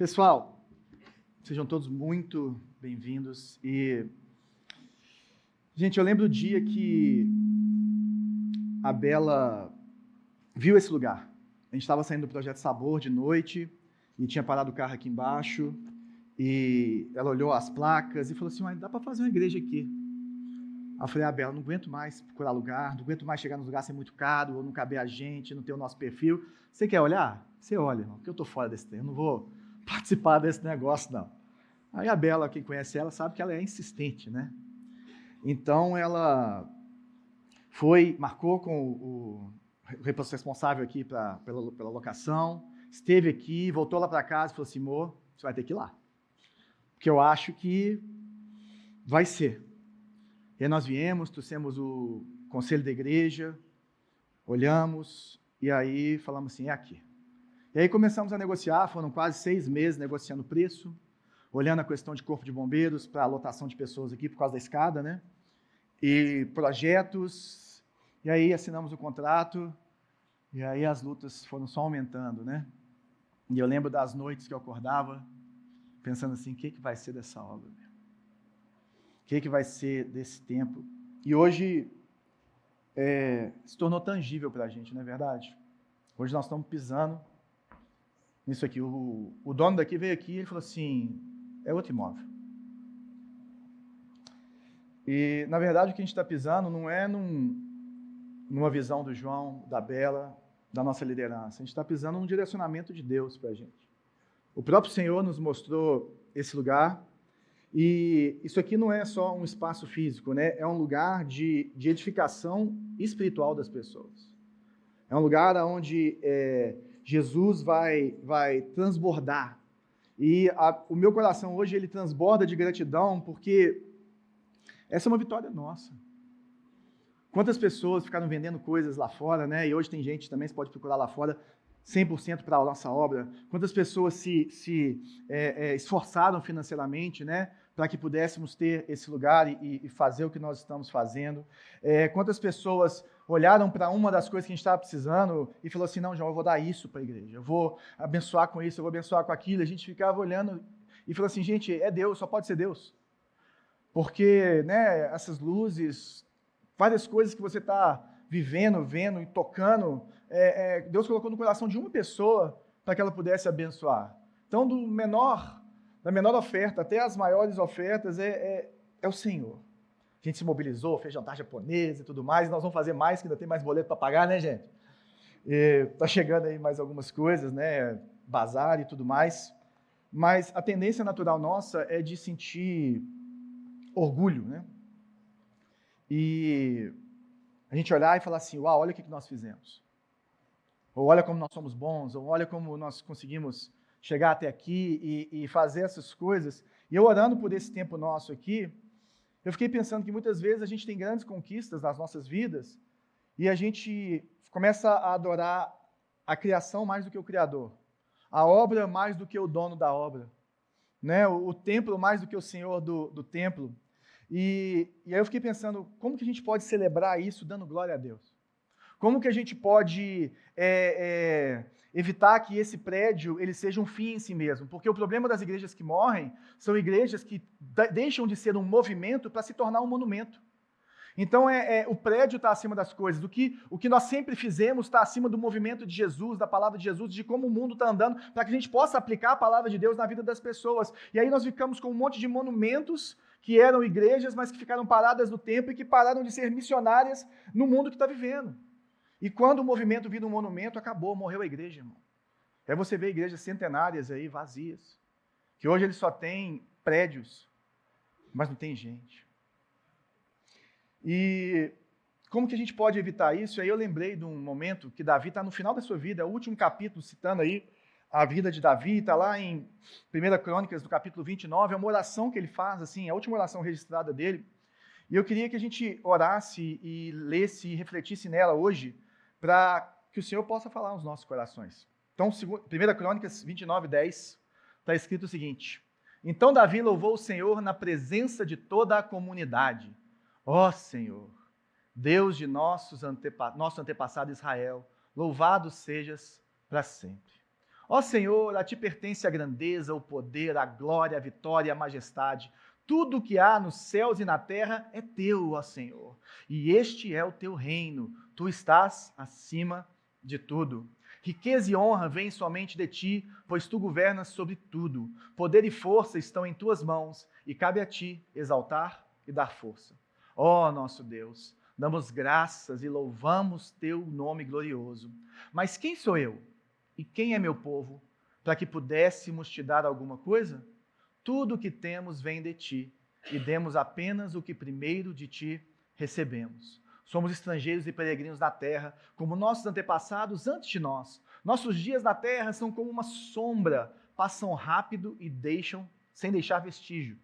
Pessoal, sejam todos muito bem-vindos. Gente, eu lembro do dia que a Bela viu esse lugar. A gente estava saindo do Projeto Sabor de noite e tinha parado o carro aqui embaixo e ela olhou as placas e falou assim, dá para fazer uma igreja aqui. Aí eu falei, Bela, não aguento mais procurar lugar, não aguento mais chegar nos lugares ser muito caro, ou não caber a gente, não ter o nosso perfil. Você quer olhar? Você olha, irmão, porque eu estou fora desse tempo, eu não vou participar desse negócio, não. Aí a Bela, quem conhece ela, sabe que ela é insistente, né? Então ela marcou com o responsável aqui pela locação, esteve aqui, voltou lá para casa e falou assim, amor, você vai ter que ir lá. Porque eu acho que vai ser. E aí nós viemos, trouxemos o conselho da igreja, olhamos e aí falamos assim, é aqui. E aí começamos a negociar, foram quase 6 meses negociando o preço, olhando a questão de corpo de bombeiros para a lotação de pessoas aqui por causa da escada, né? E projetos, e aí assinamos o contrato, e aí as lutas foram só aumentando, né? E eu lembro das noites que eu acordava, pensando assim, o que vai ser dessa obra? O que vai ser desse tempo? E hoje se tornou tangível para a gente, não é verdade? Hoje nós estamos pisando nisso aqui. O dono daqui veio aqui e ele falou assim, é outro imóvel. E, na verdade, o que a gente está pisando não é numa visão do João, da Bela, da nossa liderança. A gente está pisando num direcionamento de Deus para a gente. O próprio Senhor nos mostrou esse lugar. E isso aqui não é só um espaço físico, né? É um lugar de edificação espiritual das pessoas. É um lugar onde Jesus vai transbordar. E o meu coração hoje, ele transborda de gratidão, porque essa é uma vitória nossa. Quantas pessoas ficaram vendendo coisas lá fora, né? E hoje tem gente também, você pode procurar lá fora, 100% para a nossa obra. Quantas pessoas se esforçaram financeiramente, né? Para que pudéssemos ter esse lugar e fazer o que nós estamos fazendo. Quantas pessoas olharam para uma das coisas que a gente estava precisando e falou assim, não, João, eu vou dar isso para a igreja, eu vou abençoar com isso, eu vou abençoar com aquilo. A gente ficava olhando e falou assim, gente, é Deus, só pode ser Deus. Porque, né, essas luzes, várias coisas que você está vivendo, vendo e tocando, Deus colocou no coração de uma pessoa para que ela pudesse abençoar. Então, da menor oferta até as maiores ofertas, é o Senhor. A gente se mobilizou, fez jantar japonês e tudo mais, e nós vamos fazer mais, que ainda tem mais boleto para pagar, né, gente? Está chegando aí mais algumas coisas, né, bazar e tudo mais, mas a tendência natural nossa é de sentir orgulho, né? E a gente olhar e falar assim, uau, olha o que nós fizemos. Ou olha como nós somos bons, ou olha como nós conseguimos chegar até aqui e fazer essas coisas. E eu orando por esse tempo nosso aqui, eu fiquei pensando que muitas vezes a gente tem grandes conquistas nas nossas vidas e a gente começa a adorar a criação mais do que o Criador, a obra mais do que o dono da obra, né? O templo mais do que o Senhor do templo. E aí eu fiquei pensando, como que a gente pode celebrar isso dando glória a Deus? Como que a gente pode evitar que esse prédio ele seja um fim em si mesmo? Porque o problema das igrejas que morrem são igrejas que deixam de ser um movimento para se tornar um monumento. Então, o prédio está acima das coisas. O que nós sempre fizemos está acima do movimento de Jesus, da palavra de Jesus, de como o mundo está andando, para que a gente possa aplicar a palavra de Deus na vida das pessoas. E aí nós ficamos com um monte de monumentos que eram igrejas, mas que ficaram paradas no tempo e que pararam de ser missionárias no mundo que está vivendo. E quando o movimento vira um monumento, acabou, morreu a igreja, irmão. Aí você vê igrejas centenárias aí, vazias, que hoje eles só têm prédios, mas não tem gente. E como que a gente pode evitar isso? Aí eu lembrei de um momento que Davi está no final da sua vida, é o último capítulo, citando aí a vida de Davi, está lá em 1 Crônicas, do capítulo 29, é uma oração que ele faz, assim, a última oração registrada dele. E eu queria que a gente orasse e lesse e refletisse nela hoje, para que o Senhor possa falar nos nossos corações. Então, 1 Crônicas 29, 10, está escrito o seguinte: Então Davi louvou o Senhor na presença de toda a comunidade. Ó Senhor, Deus de nosso antepassado Israel, louvado sejas para sempre. Ó Senhor, a ti pertence a grandeza, o poder, a glória, a vitória e a majestade. Tudo o que há nos céus e na terra é teu, ó Senhor. E este é o teu reino. Tu estás acima de tudo. Riqueza e honra vêm somente de ti, pois tu governas sobre tudo. Poder e força estão em tuas mãos, e cabe a ti exaltar e dar força. Ó nosso Deus, damos graças e louvamos teu nome glorioso. Mas quem sou eu? E quem é meu povo, para que pudéssemos te dar alguma coisa? Tudo o que temos vem de ti, e demos apenas o que primeiro de ti recebemos. Somos estrangeiros e peregrinos na terra, como nossos antepassados antes de nós. Nossos dias na terra são como uma sombra, passam rápido e deixam, sem deixar vestígio.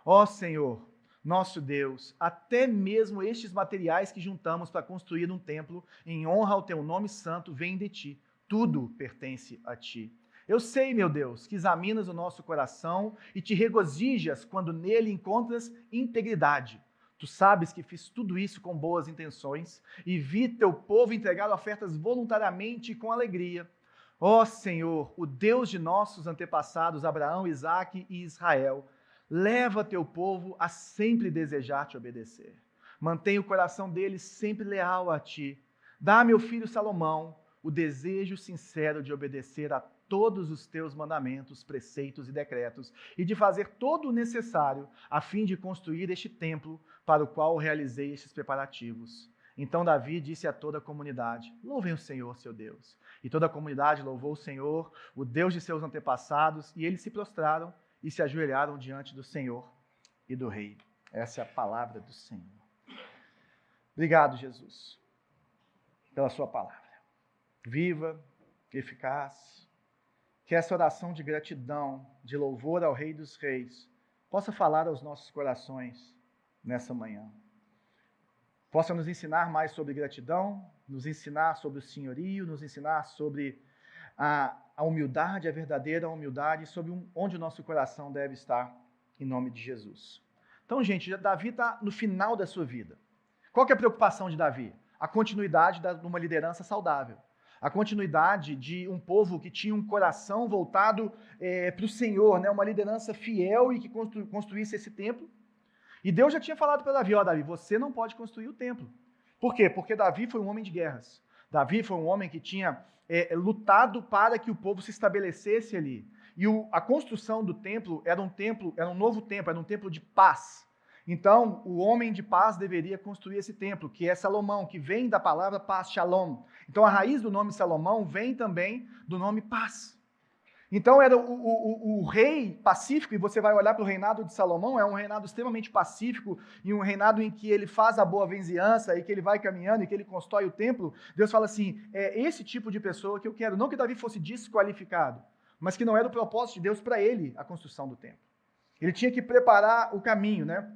Ó Senhor, nosso Deus, até mesmo estes materiais que juntamos para construir um templo em honra ao teu nome santo vêm de ti. Tudo pertence a ti. Eu sei, meu Deus, que examinas o nosso coração e te regozijas quando nele encontras integridade. Tu sabes que fiz tudo isso com boas intenções e vi teu povo entregar ofertas voluntariamente e com alegria. Ó Senhor, o Deus de nossos antepassados, Abraão, Isaque e Israel, leva teu povo a sempre desejar te obedecer. Mantém o coração deles sempre leal a ti. Dá a meu filho Salomão o desejo sincero de obedecer a todos os teus mandamentos, preceitos e decretos, e de fazer todo o necessário a fim de construir este templo para o qual realizei estes preparativos. Então Davi disse a toda a comunidade: louvem o Senhor, seu Deus. E toda a comunidade louvou o Senhor, o Deus de seus antepassados, e eles se prostraram e se ajoelharam diante do Senhor e do Rei. Essa é a palavra do Senhor. Obrigado, Jesus, pela sua palavra. Viva, eficaz. Que essa oração de gratidão, de louvor ao Rei dos Reis, possa falar aos nossos corações nessa manhã. Possa nos ensinar mais sobre gratidão, nos ensinar sobre o senhorio, nos ensinar sobre a humildade, a verdadeira humildade, sobre onde o nosso coração deve estar, em nome de Jesus. Então, gente, Davi está no final da sua vida. Qual que é a preocupação de Davi? A continuidade de uma liderança saudável. A continuidade de um povo que tinha um coração voltado para o Senhor, né? Uma liderança fiel e que construísse esse templo. E Deus já tinha falado para Davi: ó, Davi, você não pode construir o templo. Por quê? Porque Davi foi um homem de guerras. Davi foi um homem que tinha lutado para que o povo se estabelecesse ali. E a construção do templo era um novo templo, era um templo de paz. Então, o homem de paz deveria construir esse templo, que é Salomão, que vem da palavra paz, shalom. Então, a raiz do nome Salomão vem também do nome paz. Então, era o rei pacífico, e você vai olhar para o reinado de Salomão, é um reinado extremamente pacífico, e um reinado em que ele faz a boa vizinhança, e que ele vai caminhando, e que ele constrói o templo. Deus fala assim: é esse tipo de pessoa que eu quero. Não que Davi fosse desqualificado, mas que não era o propósito de Deus para ele a construção do templo. Ele tinha que preparar o caminho, né?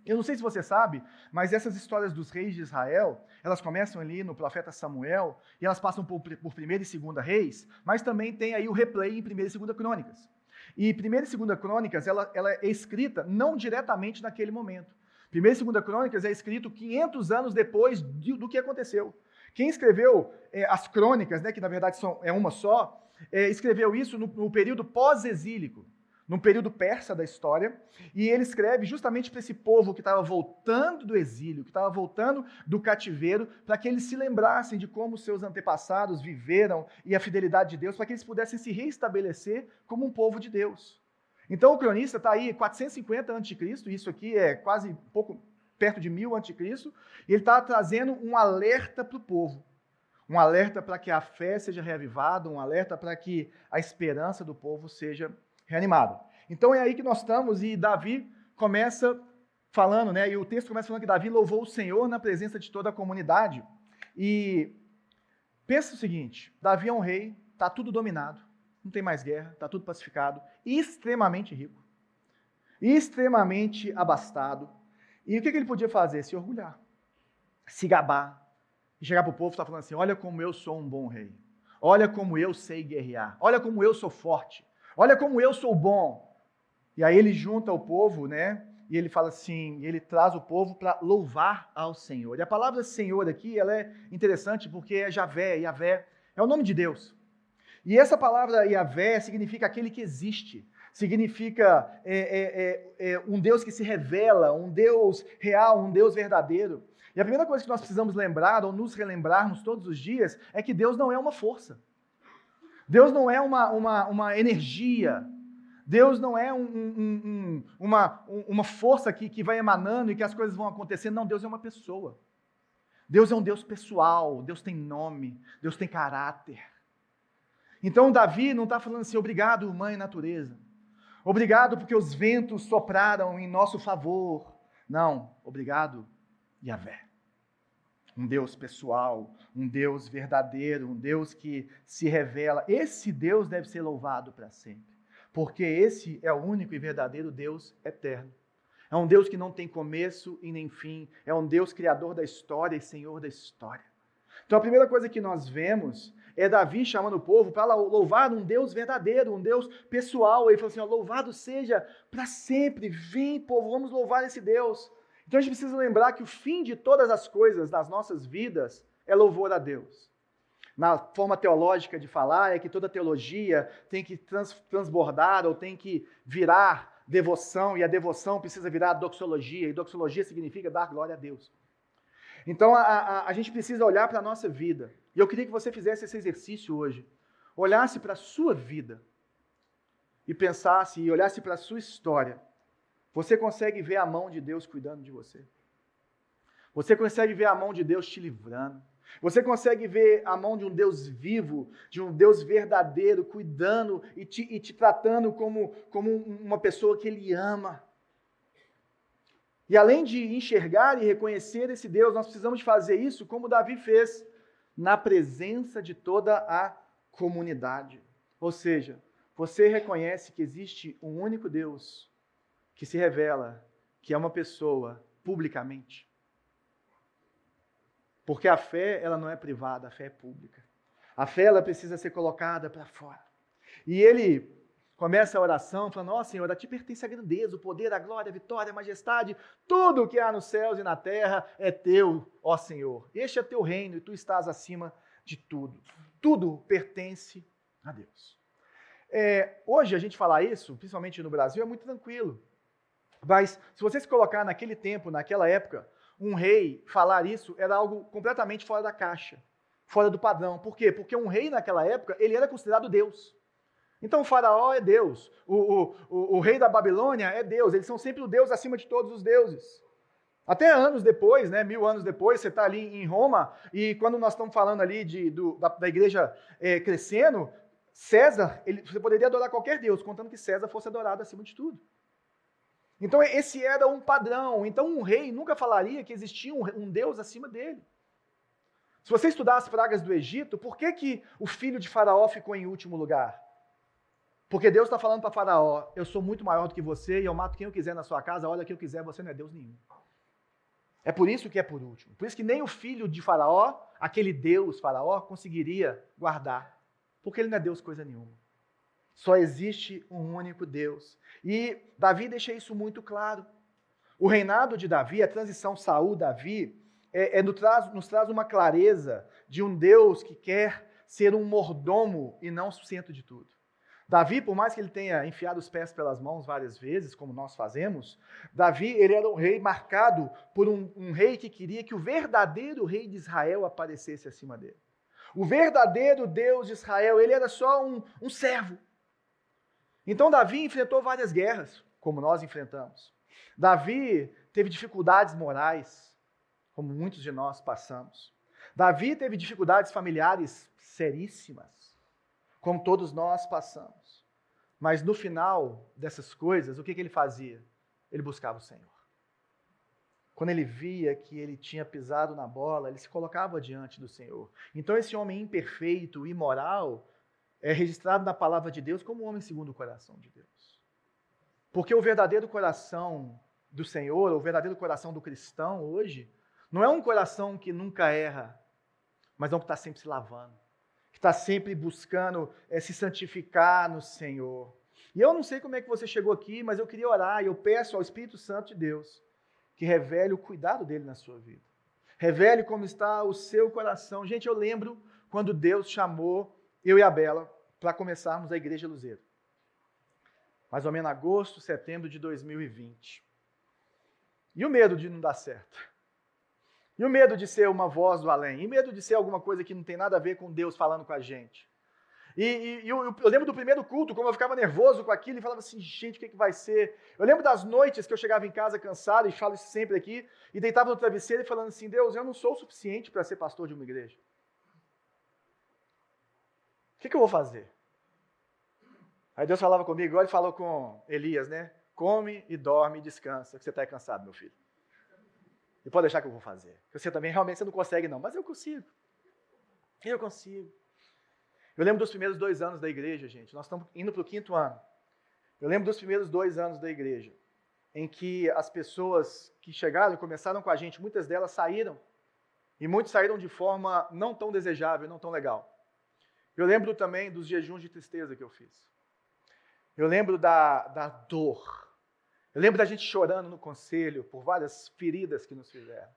Eu não sei se você sabe, mas essas histórias dos reis de Israel, elas começam ali no profeta Samuel, e elas passam por 1ª e 2ª Reis, mas também tem aí o replay em 1ª e 2ª Crônicas. E 1ª e 2ª Crônicas, ela é escrita não diretamente naquele momento. 1ª e 2ª Crônicas é escrito 500 anos depois do que aconteceu. Quem escreveu as crônicas, né, que na verdade é uma só, escreveu isso no período pós-exílico, num período persa da história, e ele escreve justamente para esse povo que estava voltando do exílio, que estava voltando do cativeiro, para que eles se lembrassem de como seus antepassados viveram e a fidelidade de Deus, para que eles pudessem se reestabelecer como um povo de Deus. Então o cronista está aí 450 a.C., isso aqui é quase pouco perto de 1000 a.C., e ele está trazendo um alerta para o povo. Um alerta para que a fé seja reavivada, um alerta para que a esperança do povo seja reanimado. Então é aí que nós estamos, e Davi começa falando, né? E o texto começa falando que Davi louvou o Senhor na presença de toda a comunidade. E pensa o seguinte: Davi é um rei, está tudo dominado, não tem mais guerra, está tudo pacificado, extremamente rico, extremamente abastado. E o que ele podia fazer? Se orgulhar, se gabar, e chegar para o povo e estar falando assim: olha como eu sou um bom rei, olha como eu sei guerrear, olha como eu sou forte, olha como eu sou bom. E aí ele junta o povo, né? E ele fala assim, ele traz o povo para louvar ao Senhor. E a palavra Senhor aqui, ela é interessante porque é Javé, Yavé, é o nome de Deus. E essa palavra Yahvé significa aquele que existe, significa um Deus que se revela, um Deus real, um Deus verdadeiro. E a primeira coisa que nós precisamos lembrar, ou nos relembrarmos todos os dias, é que Deus não é uma força. Deus não é uma energia. Deus não é uma força que vai emanando e que as coisas vão acontecendo. Não, Deus é uma pessoa. Deus é um Deus pessoal, Deus tem nome, Deus tem caráter. Então Davi não está falando assim, obrigado, mãe natureza. Obrigado porque os ventos sopraram em nosso favor. Não, obrigado, Yahvé. Um Deus pessoal, um Deus verdadeiro, um Deus que se revela. Esse Deus deve ser louvado para sempre, porque esse é o único e verdadeiro Deus eterno. É um Deus que não tem começo e nem fim. É um Deus criador da história e senhor da história. Então a primeira coisa que nós vemos é Davi chamando o povo para louvar um Deus verdadeiro, um Deus pessoal. Ele falou assim, louvado seja para sempre. Vem, povo, vamos louvar esse Deus. Então a gente precisa lembrar que o fim de todas as coisas das nossas vidas é louvor a Deus. Na forma teológica de falar, é que toda teologia tem que transbordar ou tem que virar devoção, e a devoção precisa virar doxologia, e doxologia significa dar glória a Deus. Então a gente precisa olhar para a nossa vida, e eu queria que você fizesse esse exercício hoje, olhasse para a sua vida, e pensasse, e olhasse para a sua história. Você consegue ver a mão de Deus cuidando de você? Você consegue ver a mão de Deus te livrando? Você consegue ver a mão de um Deus vivo, de um Deus verdadeiro, cuidando e te tratando como uma pessoa que Ele ama? E além de enxergar e reconhecer esse Deus, nós precisamos fazer isso como Davi fez, na presença de toda a comunidade. Ou seja, você reconhece que existe um único Deus que se revela, que é uma pessoa, publicamente. Porque a fé, ela não é privada, a fé é pública. A fé, ela precisa ser colocada para fora. E ele começa a oração falando, ó Senhor, a Ti pertence a grandeza, o poder, a glória, a vitória, a majestade, tudo o que há nos céus e na terra é Teu, ó Senhor. Este é Teu reino e Tu estás acima de tudo. Tudo pertence a Deus. Hoje a gente falar isso, principalmente no Brasil, é muito tranquilo. Mas se você se colocar naquele tempo, naquela época, um rei falar isso era algo completamente fora da caixa, fora do padrão. Por quê? Porque um rei naquela época, ele era considerado Deus. Então o faraó é Deus, o rei da Babilônia é Deus, eles são sempre o Deus acima de todos os deuses. Até anos depois, 1000 anos depois, você está ali em Roma, e quando nós estamos falando ali da igreja crescendo, César, você poderia adorar qualquer Deus, contando que César fosse adorado acima de tudo. Então esse era um padrão. Então um rei nunca falaria que existia um Deus acima dele. Se você estudar as pragas do Egito, por que o filho de Faraó ficou em último lugar? Porque Deus está falando para Faraó, eu sou muito maior do que você e eu mato quem eu quiser na sua casa, a hora que eu quiser, você não é Deus nenhum. É por isso que é por último. Por isso que nem o filho de Faraó, aquele Deus Faraó, conseguiria guardar. Porque ele não é Deus coisa nenhuma. Só existe um único Deus. E Davi deixa isso muito claro. O reinado de Davi, a transição Saul-Davi, nos traz uma clareza de um Deus que quer ser um mordomo e não o centro de tudo. Davi, por mais que ele tenha enfiado os pés pelas mãos várias vezes, como nós fazemos, Davi ele era um rei marcado por um rei que queria que o verdadeiro rei de Israel aparecesse acima dele. O verdadeiro Deus de Israel, ele era só um servo. Então Davi enfrentou várias guerras, como nós enfrentamos. Davi teve dificuldades morais, como muitos de nós passamos. Davi teve dificuldades familiares seríssimas, como todos nós passamos. Mas no final dessas coisas, o que ele fazia? Ele buscava o Senhor. Quando ele via que ele tinha pisado na bola, ele se colocava diante do Senhor. Então esse homem imperfeito, imoral, é registrado na palavra de Deus como um homem segundo o coração de Deus. Porque o verdadeiro coração do Senhor, o verdadeiro coração do cristão hoje, não é um coração que nunca erra, mas é um que está sempre se lavando, que está sempre buscando se santificar no Senhor. E eu não sei como é que você chegou aqui, mas eu queria orar e eu peço ao Espírito Santo de Deus que revele o cuidado dele na sua vida. Revele como está o seu coração. Gente, eu lembro quando Deus chamou eu e a Bela para começarmos a Igreja Luzeiro. Mais ou menos agosto, setembro de 2020. E o medo de não dar certo? E o medo de ser uma voz do além? E o medo de ser alguma coisa que não tem nada a ver com Deus falando com a gente? E eu lembro do primeiro culto, como eu ficava nervoso com aquilo e falava assim, gente, o que vai ser? Eu lembro das noites que eu chegava em casa cansado, e falo isso sempre aqui, e deitava no travesseiro e falando assim, Deus, eu não sou o suficiente para ser pastor de uma igreja. O que eu vou fazer? Aí Deus falava comigo, igual ele falou com Elias, né? Come e dorme e descansa, que você está cansado, meu filho. E pode deixar que eu vou fazer. Você também, realmente, você não consegue não, mas eu consigo. Eu consigo. Eu lembro dos primeiros 2 anos da igreja, gente. Nós estamos indo para o 5º ano. Eu lembro dos primeiros 2 anos da igreja, em que as pessoas que chegaram e começaram com a gente, muitas delas saíram, e muitos saíram de forma não tão desejável, não tão legal. Eu lembro também dos jejuns de tristeza que eu fiz. Eu lembro da dor. Eu lembro da gente chorando no conselho por várias feridas que nos fizeram.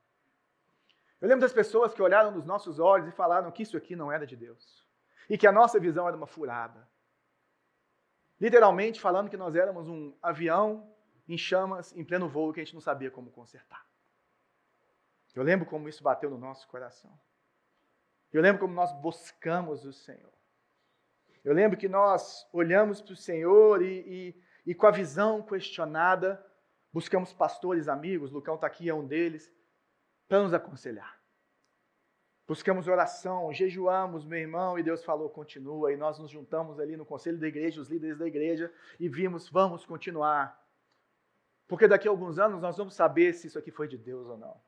Eu lembro das pessoas que olharam nos nossos olhos e falaram que isso aqui não era de Deus. E que a nossa visão era uma furada. Literalmente falando que nós éramos um avião em chamas, em pleno voo, que a gente não sabia como consertar. Eu lembro como isso bateu no nosso coração. Eu lembro como nós buscamos o Senhor. Eu lembro que nós olhamos para o Senhor e com a visão questionada, buscamos pastores amigos, Lucão está aqui, é um deles, para nos aconselhar. Buscamos oração, jejuamos, meu irmão, e Deus falou, continua, e nós nos juntamos ali no conselho da igreja, os líderes da igreja, e vimos, vamos continuar. Porque daqui a alguns anos nós vamos saber se isso aqui foi de Deus ou não.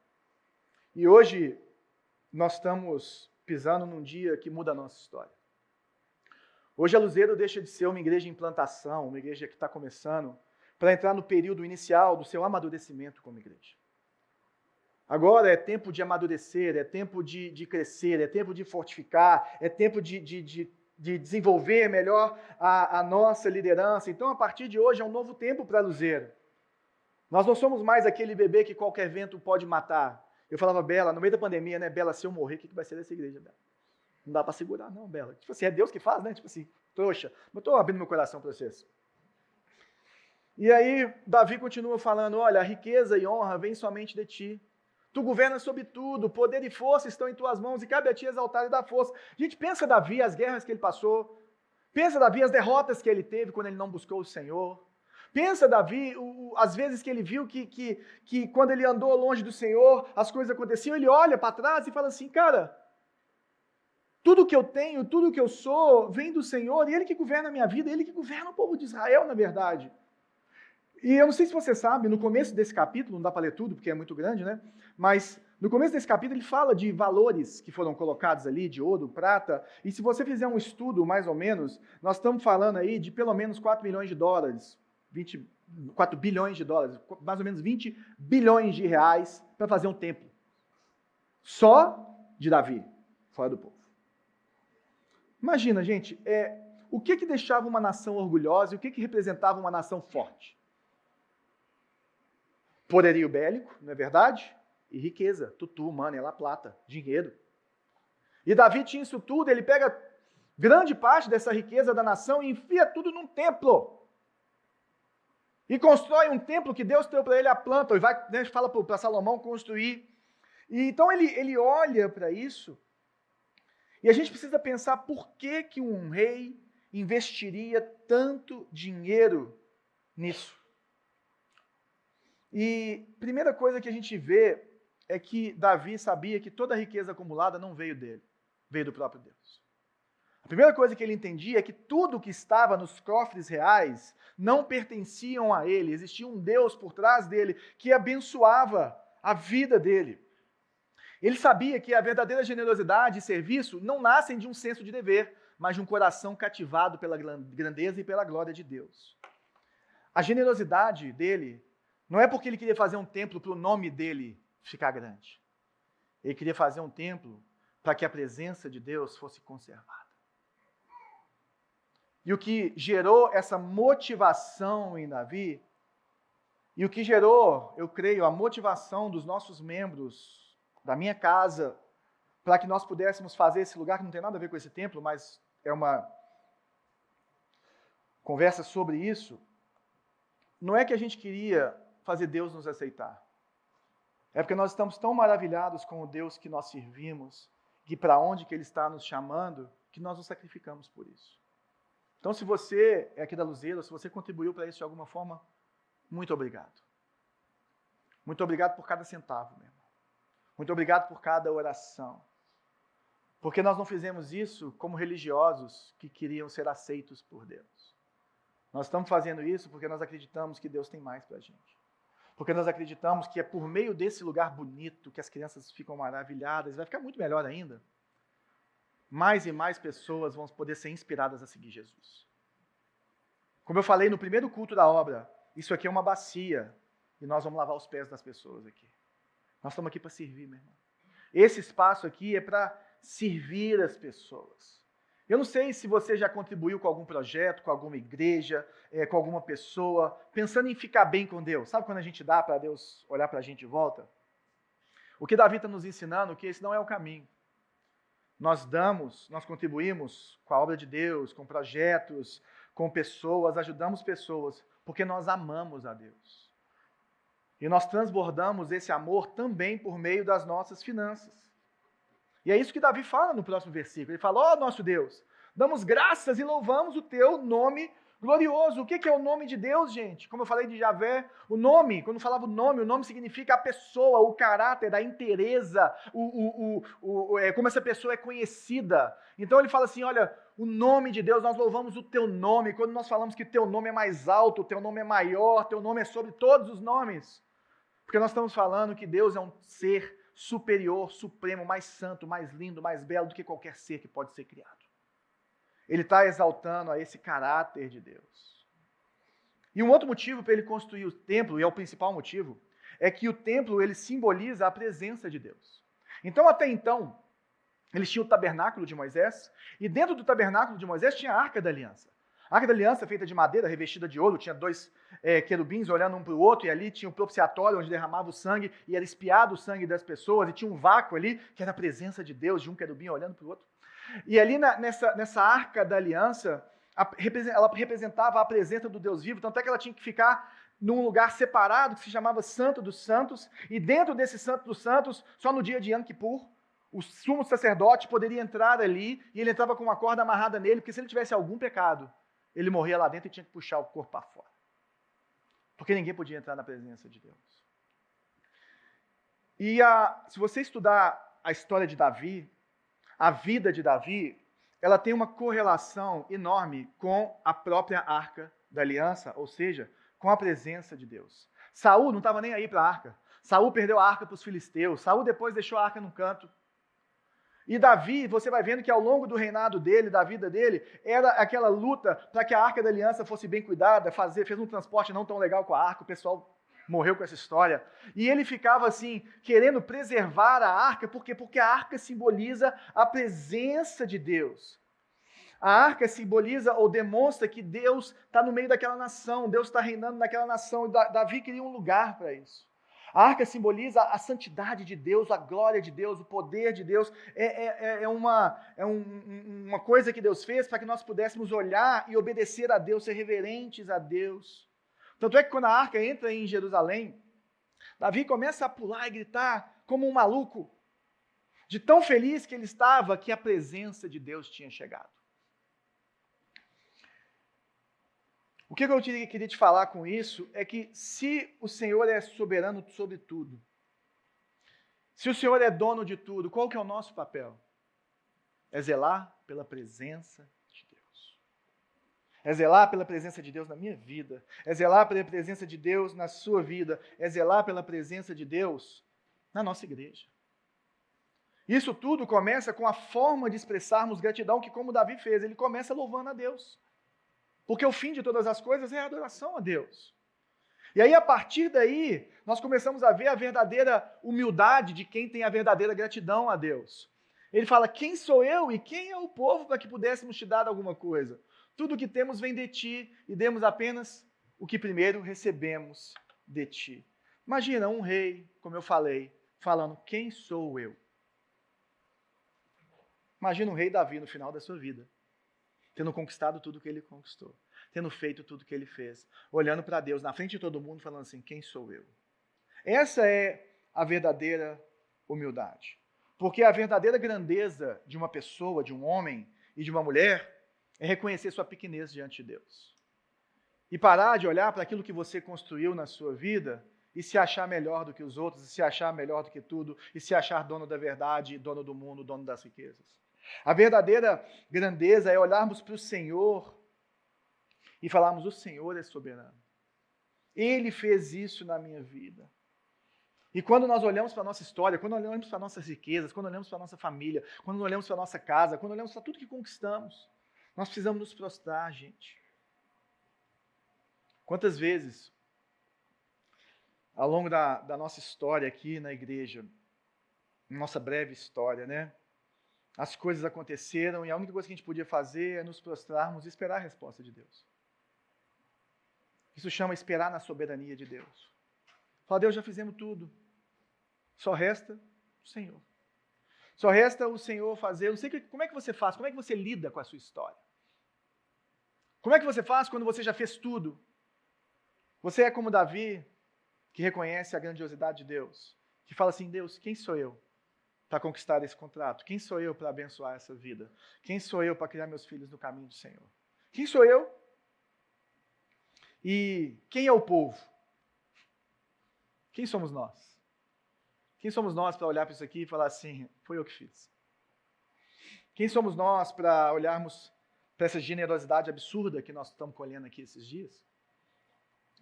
E hoje nós estamos pisando num dia que muda a nossa história. Hoje a Luzeiro deixa de ser uma igreja em plantação, uma igreja que está começando, para entrar no período inicial do seu amadurecimento como igreja. Agora é tempo de amadurecer, é tempo de crescer, é tempo de fortificar, é tempo de desenvolver melhor a nossa liderança. Então, a partir de hoje, é um novo tempo para a Luzeiro. Nós não somos mais aquele bebê que qualquer vento pode matar. Eu falava, Bela, no meio da pandemia, né, Bela, se eu morrer, o que vai ser dessa igreja, Bela? Não dá para segurar, não, Bela. Tipo assim, é Deus que faz, né? Tipo assim, trouxa. Mas estou abrindo meu coração para vocês. E aí, Davi continua falando, olha, a riqueza e honra vêm somente de ti. Tu governas sobre tudo, poder e força estão em tuas mãos, e cabe a ti exaltar e dar força. Gente, pensa Davi, as guerras que ele passou. Pensa Davi, as derrotas que ele teve quando ele não buscou o Senhor. Pensa Davi, as vezes que ele viu que quando ele andou longe do Senhor, as coisas aconteciam, ele olha para trás e fala assim, cara, tudo que eu tenho, tudo que eu sou, vem do Senhor, e Ele que governa a minha vida, Ele que governa o povo de Israel, na verdade. E eu não sei se você sabe, no começo desse capítulo, não dá para ler tudo, porque é muito grande, né? Mas no começo desse capítulo ele fala de valores que foram colocados ali, de ouro, prata, e se você fizer um estudo, mais ou menos, nós estamos falando aí de pelo menos 4 milhões de dólares, 4 bilhões de dólares, mais ou menos 20 bilhões de reais para fazer um templo. Só de Davi, fora do povo. Imagina, gente, o que deixava uma nação orgulhosa e o que representava uma nação forte? Poderio bélico, não é verdade? E riqueza, tutu, money, la plata, dinheiro. E Davi tinha isso tudo, ele pega grande parte dessa riqueza da nação e enfia tudo num templo. E constrói um templo que Deus deu para ele a planta, e vai, né, fala para Salomão construir. E então ele olha para isso, e a gente precisa pensar por que um rei investiria tanto dinheiro nisso. E a primeira coisa que a gente vê é que Davi sabia que toda a riqueza acumulada não veio dele, veio do próprio Deus. A primeira coisa que ele entendia é que tudo que estava nos cofres reais não pertenciam a ele, existia um Deus por trás dele que abençoava a vida dele. Ele sabia que a verdadeira generosidade e serviço não nascem de um senso de dever, mas de um coração cativado pela grandeza e pela glória de Deus. A generosidade dele não é porque ele queria fazer um templo para o nome dele ficar grande. Ele queria fazer um templo para que a presença de Deus fosse conservada. E o que gerou essa motivação em Davi, e o que gerou, eu creio, a motivação dos nossos membros da minha casa, para que nós pudéssemos fazer esse lugar, que não tem nada a ver com esse templo, mas é uma conversa sobre isso, não é que a gente queria fazer Deus nos aceitar. É porque nós estamos tão maravilhados com o Deus que nós servimos, que para onde que Ele está nos chamando, que nós nos sacrificamos por isso. Então, se você é aqui da Luzeira, se você contribuiu para isso de alguma forma, muito obrigado. Muito obrigado por cada centavo, meu irmão. Muito obrigado por cada oração. Porque nós não fizemos isso como religiosos que queriam ser aceitos por Deus. Nós estamos fazendo isso porque nós acreditamos que Deus tem mais para a gente. Porque nós acreditamos que é por meio desse lugar bonito que as crianças ficam maravilhadas, vai ficar muito melhor ainda. Mais e mais pessoas vão poder ser inspiradas a seguir Jesus. Como eu falei no primeiro culto da obra, isso aqui é uma bacia e nós vamos lavar os pés das pessoas aqui. Nós estamos aqui para servir, meu irmão. Esse espaço aqui é para servir as pessoas. Eu não sei se você já contribuiu com algum projeto, com alguma igreja, com alguma pessoa, pensando em ficar bem com Deus. Sabe quando a gente dá para Deus olhar para a gente de volta? O que Davi está nos ensinando é que esse não é o caminho. Nós damos, nós contribuímos com a obra de Deus, com projetos, com pessoas, ajudamos pessoas, porque nós amamos a Deus. E nós transbordamos esse amor também por meio das nossas finanças. E é isso que Davi fala no próximo versículo. Ele fala, ó nosso Deus, damos graças e louvamos o teu nome glorioso. O que é o nome de Deus, gente? Como eu falei de Javé, o nome, quando falava o nome significa a pessoa, o caráter, a inteireza, como essa pessoa é conhecida. Então ele fala assim, olha, o nome de Deus, nós louvamos o teu nome. Quando nós falamos que teu nome é mais alto, teu nome é maior, teu nome é sobre todos os nomes. Porque nós estamos falando que Deus é um ser superior, supremo, mais santo, mais lindo, mais belo do que qualquer ser que pode ser criado. Ele está exaltando a esse caráter de Deus. E um outro motivo para ele construir o templo, e é o principal motivo, é que o templo ele simboliza a presença de Deus. Então, até então, eles tinham o tabernáculo de Moisés, e dentro do tabernáculo de Moisés tinha a Arca da Aliança. A Arca da Aliança, feita de madeira, revestida de ouro, tinha dois querubins olhando um para o outro, e ali tinha o propiciatório, onde derramava o sangue, e era espiado o sangue das pessoas, e tinha um vácuo ali, que era a presença de Deus, de um querubim olhando para o outro. E ali nessa Arca da Aliança, ela representava a presença do Deus vivo, tanto é que ela tinha que ficar num lugar separado, que se chamava Santo dos Santos, e dentro desse Santo dos Santos, só no dia de Yom Kippur, o sumo sacerdote poderia entrar ali, e ele entrava com uma corda amarrada nele, porque se ele tivesse algum pecado, ele morria lá dentro e tinha que puxar o corpo para fora. Porque ninguém podia entrar na presença de Deus. E se você estudar a história de Davi, a vida de Davi, ela tem uma correlação enorme com a própria Arca da Aliança, ou seja, com a presença de Deus. Saul não estava nem aí para a arca. Saul perdeu a arca para os filisteus. Saul depois deixou a arca num canto. E Davi, você vai vendo que ao longo do reinado dele, da vida dele, era aquela luta para que a Arca da Aliança fosse bem cuidada, fez um transporte não tão legal com a arca, o pessoal morreu com essa história. E ele ficava assim, querendo preservar a arca, por quê? Porque a arca simboliza a presença de Deus. A arca simboliza ou demonstra que Deus está no meio daquela nação, Deus está reinando naquela nação, e Davi queria um lugar para isso. A arca simboliza a santidade de Deus, a glória de Deus, o poder de Deus. É uma coisa que Deus fez para que nós pudéssemos olhar e obedecer a Deus, ser reverentes a Deus. Tanto é que quando a arca entra em Jerusalém, Davi começa a pular e gritar como um maluco, de tão feliz que ele estava que a presença de Deus tinha chegado. O que eu queria te falar com isso é que se o Senhor é soberano sobre tudo, se o Senhor é dono de tudo, qual que é o nosso papel? É zelar pela presença de Deus. É zelar pela presença de Deus na minha vida. É zelar pela presença de Deus na sua vida. É zelar pela presença de Deus na nossa igreja. Isso tudo começa com a forma de expressarmos gratidão que, como Davi fez, ele começa louvando a Deus. Porque o fim de todas as coisas é a adoração a Deus. E aí, a partir daí, nós começamos a ver a verdadeira humildade de quem tem a verdadeira gratidão a Deus. Ele fala, quem sou eu e quem é o povo para que pudéssemos te dar alguma coisa? Tudo o que temos vem de ti e demos apenas o que primeiro recebemos de ti. Imagina um rei, como eu falei, falando, quem sou eu? Imagina um rei Davi no final da sua vida, tendo conquistado tudo que ele conquistou, tendo feito tudo o que ele fez, olhando para Deus na frente de todo mundo, falando assim: quem sou eu? Essa é a verdadeira humildade. Porque a verdadeira grandeza de uma pessoa, de um homem e de uma mulher, é reconhecer sua pequenez diante de Deus. E parar de olhar para aquilo que você construiu na sua vida e se achar melhor do que os outros, e se achar melhor do que tudo, e se achar dono da verdade, dono do mundo, dono das riquezas. A verdadeira grandeza é olharmos para o Senhor e falarmos: o Senhor é soberano. Ele fez isso na minha vida. E quando nós olhamos para a nossa história, quando olhamos para nossas riquezas, quando olhamos para a nossa família, quando olhamos para a nossa casa, quando olhamos para tudo que conquistamos, nós precisamos nos prostrar, gente. Quantas vezes, ao longo da nossa história aqui na igreja, nossa breve história, né? As coisas aconteceram e a única coisa que a gente podia fazer é nos prostrarmos e esperar a resposta de Deus. Isso chama esperar na soberania de Deus. Fala: Deus, já fizemos tudo. Só resta o Senhor. Só resta o Senhor fazer. Eu não sei como é que você faz, como é que você lida com a sua história. Como é que você faz quando você já fez tudo? Você é como Davi, que reconhece a grandiosidade de Deus, que fala assim: Deus, quem sou eu para conquistar esse contrato? Quem sou eu para abençoar essa vida? Quem sou eu para criar meus filhos no caminho do Senhor? Quem sou eu? E quem é o povo? Quem somos nós? Quem somos nós para olhar para isso aqui e falar assim: foi eu que fiz? Quem somos nós para olharmos para essa generosidade absurda que nós estamos colhendo aqui esses dias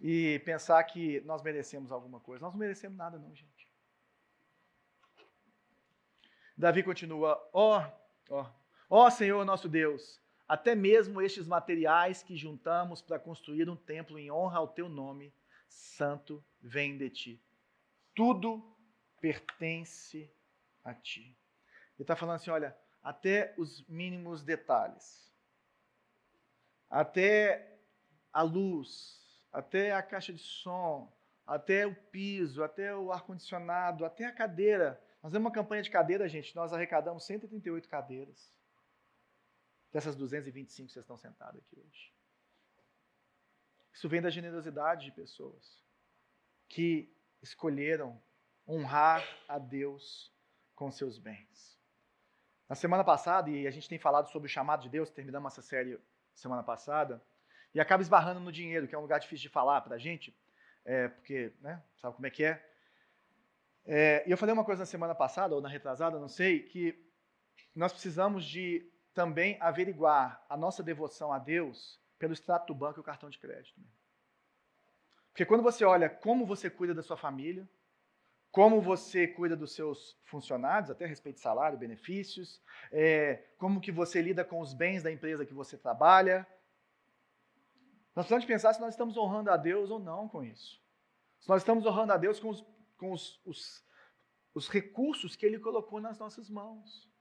e pensar que nós merecemos alguma coisa? Nós não merecemos nada não, gente. Davi continua: ó Senhor nosso Deus, até mesmo estes materiais que juntamos para construir um templo em honra ao teu nome santo vem de ti. Tudo pertence a ti. Ele está falando assim: olha, até os mínimos detalhes, até a luz, até a caixa de som, até o piso, até o ar-condicionado, até a cadeira. Nós temos uma campanha de cadeira, gente, nós arrecadamos 138 cadeiras. Dessas 225 que vocês estão sentados aqui hoje. Isso vem da generosidade de pessoas que escolheram honrar a Deus com seus bens. Na semana passada, e a gente tem falado sobre o chamado de Deus, terminamos essa série semana passada, e acaba esbarrando no dinheiro, que é um lugar difícil de falar para a gente, porque, né, sabe como é que é? E eu falei uma coisa na semana passada, ou na retrasada, não sei, que nós precisamos de também averiguar a nossa devoção a Deus pelo extrato do banco e o cartão de crédito. Porque quando você olha como você cuida da sua família, como você cuida dos seus funcionários, até a respeito de salário, benefícios, como que você lida com os bens da empresa que você trabalha, nós precisamos pensar se nós estamos honrando a Deus ou não com isso. Se nós estamos honrando a Deus com os recursos que Ele colocou nas nossas mãos.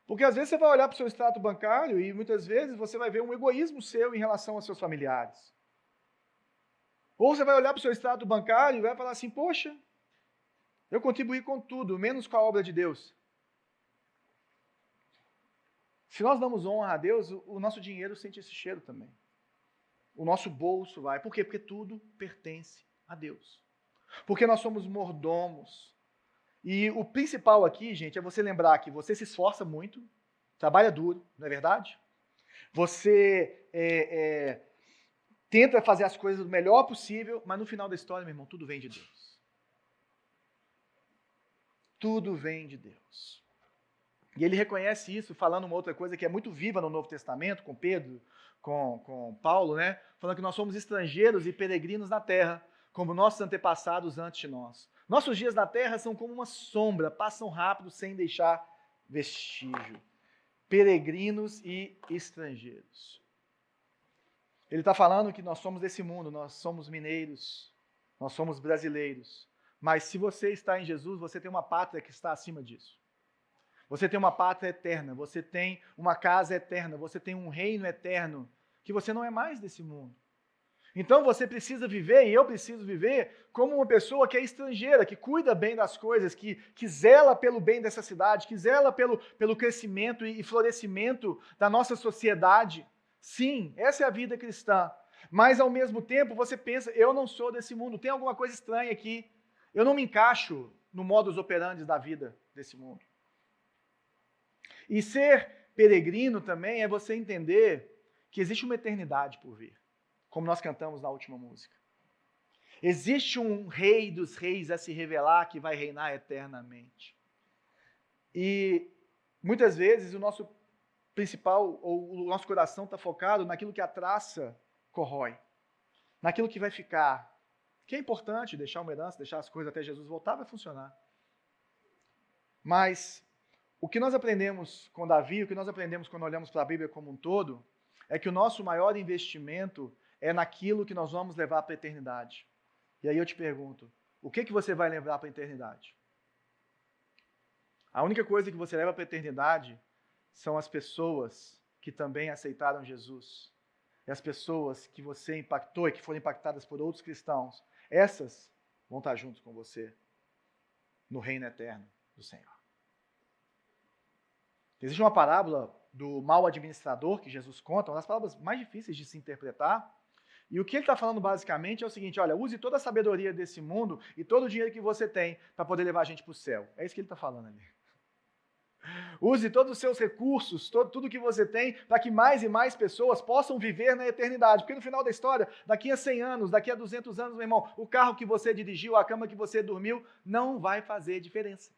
Porque às vezes você vai olhar para o seu extrato bancário e muitas vezes você vai ver um egoísmo seu em relação aos seus familiares. Ou você vai olhar para o seu extrato bancário e vai falar assim: poxa, eu contribuí com tudo, menos com a obra de Deus. Se nós damos honra a Deus, o nosso dinheiro sente esse cheiro também. O nosso bolso vai. Por quê? Porque tudo pertence a Deus. Porque nós somos mordomos. E o principal aqui, gente, é você lembrar que você se esforça muito, trabalha duro, não é verdade? Você tenta fazer as coisas do melhor possível, mas no final da história, meu irmão, tudo vem de Deus. Tudo vem de Deus. E ele reconhece isso falando uma outra coisa que é muito viva no Novo Testamento, com Pedro, com Paulo, né? Falando que nós somos estrangeiros e peregrinos na terra, como nossos antepassados antes de nós. Nossos dias na terra são como uma sombra, passam rápido sem deixar vestígio. Peregrinos e estrangeiros. Ele está falando que nós somos desse mundo, nós somos mineiros, nós somos brasileiros. Mas se você está em Jesus, você tem uma pátria que está acima disso. Você tem uma pátria eterna, você tem uma casa eterna, você tem um reino eterno, que você não é mais desse mundo. Então você precisa viver, e eu preciso viver, como uma pessoa que é estrangeira, que cuida bem das coisas, que zela pelo bem dessa cidade, que zela pelo crescimento e florescimento da nossa sociedade. Sim, essa é a vida cristã. Mas, ao mesmo tempo, você pensa, eu não sou desse mundo, tem alguma coisa estranha aqui. Eu não me encaixo no modus operandi da vida desse mundo. E ser peregrino também é você entender que existe uma eternidade por vir, como nós cantamos na última música. Existe um rei dos reis a se revelar que vai reinar eternamente. E muitas vezes o nosso principal, ou o nosso coração está focado naquilo que a traça corrói, naquilo que vai ficar, que é importante, deixar uma herança, deixar as coisas até Jesus voltar, vai funcionar. Mas o que nós aprendemos com Davi, o que nós aprendemos quando olhamos para a Bíblia como um todo, é que o nosso maior investimento é naquilo que nós vamos levar para a eternidade. E aí eu te pergunto, o que você vai levar para a eternidade? A única coisa que você leva para a eternidade são as pessoas que também aceitaram Jesus. E as pessoas que você impactou e que foram impactadas por outros cristãos. Essas vão estar juntos com você no reino eterno do Senhor. Existe uma parábola do mau administrador que Jesus conta, uma das parábolas mais difíceis de se interpretar. E o que ele está falando basicamente é o seguinte, olha, use toda a sabedoria desse mundo e todo o dinheiro que você tem para poder levar a gente para o céu. É isso que ele está falando ali. Use todos os seus recursos, tudo que você tem, para que mais e mais pessoas possam viver na eternidade. Porque no final da história, daqui a 100 anos, daqui a 200 anos, meu irmão, o carro que você dirigiu, a cama que você dormiu, não vai fazer diferença.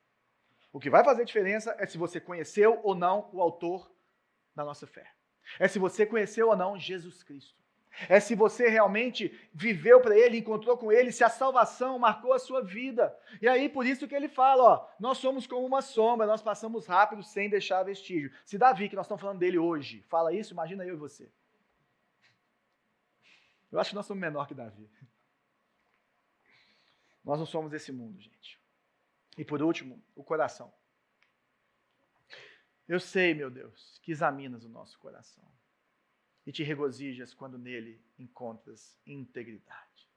O que vai fazer diferença é se você conheceu ou não o autor da nossa fé. É se você conheceu ou não Jesus Cristo. É se você realmente viveu para Ele, encontrou com Ele, se a salvação marcou a sua vida. E aí, por isso que ele fala, ó, nós somos como uma sombra, nós passamos rápido sem deixar vestígio. Se Davi, que nós estamos falando dele hoje, fala isso, imagina eu e você. Eu acho que nós somos menor que Davi. Nós não somos desse mundo, gente. E por último, o coração. Eu sei, meu Deus, que examinas o nosso coração e te regozijas quando nele encontras integridade.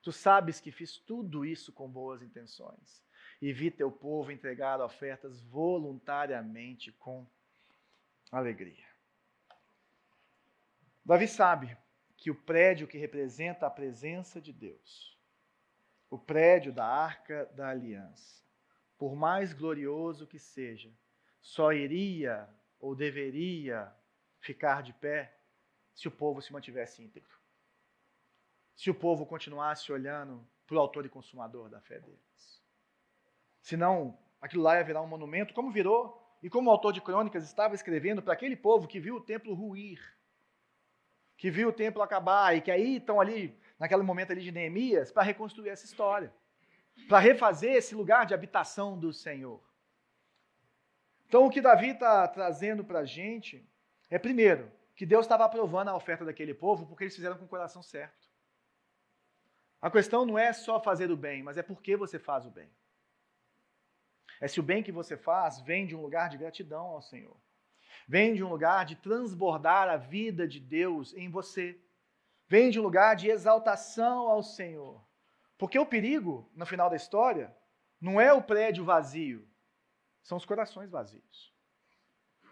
Tu sabes que fiz tudo isso com boas intenções e vi teu povo entregar ofertas voluntariamente com alegria. Davi sabe que o prédio que representa a presença de Deus, o prédio da Arca da Aliança, por mais glorioso que seja, só iria ou deveria ficar de pé se o povo se mantivesse íntegro. Se o povo continuasse olhando para o autor e consumador da fé deles. Senão, aquilo lá ia virar um monumento, como virou, e como o autor de Crônicas estava escrevendo para aquele povo que viu o templo ruir, que viu o templo acabar, e que aí estão ali, naquele momento ali de Neemias, para reconstruir essa história, para refazer esse lugar de habitação do Senhor. Então, o que Davi está trazendo para a gente é, primeiro, que Deus estava aprovando a oferta daquele povo porque eles fizeram com o coração certo. A questão não é só fazer o bem, mas é por que você faz o bem. É se o bem que você faz vem de um lugar de gratidão ao Senhor. Vem de um lugar de transbordar a vida de Deus em você. Vem de um lugar de exaltação ao Senhor. Porque o perigo, no final da história, não é o prédio vazio, são os corações vazios.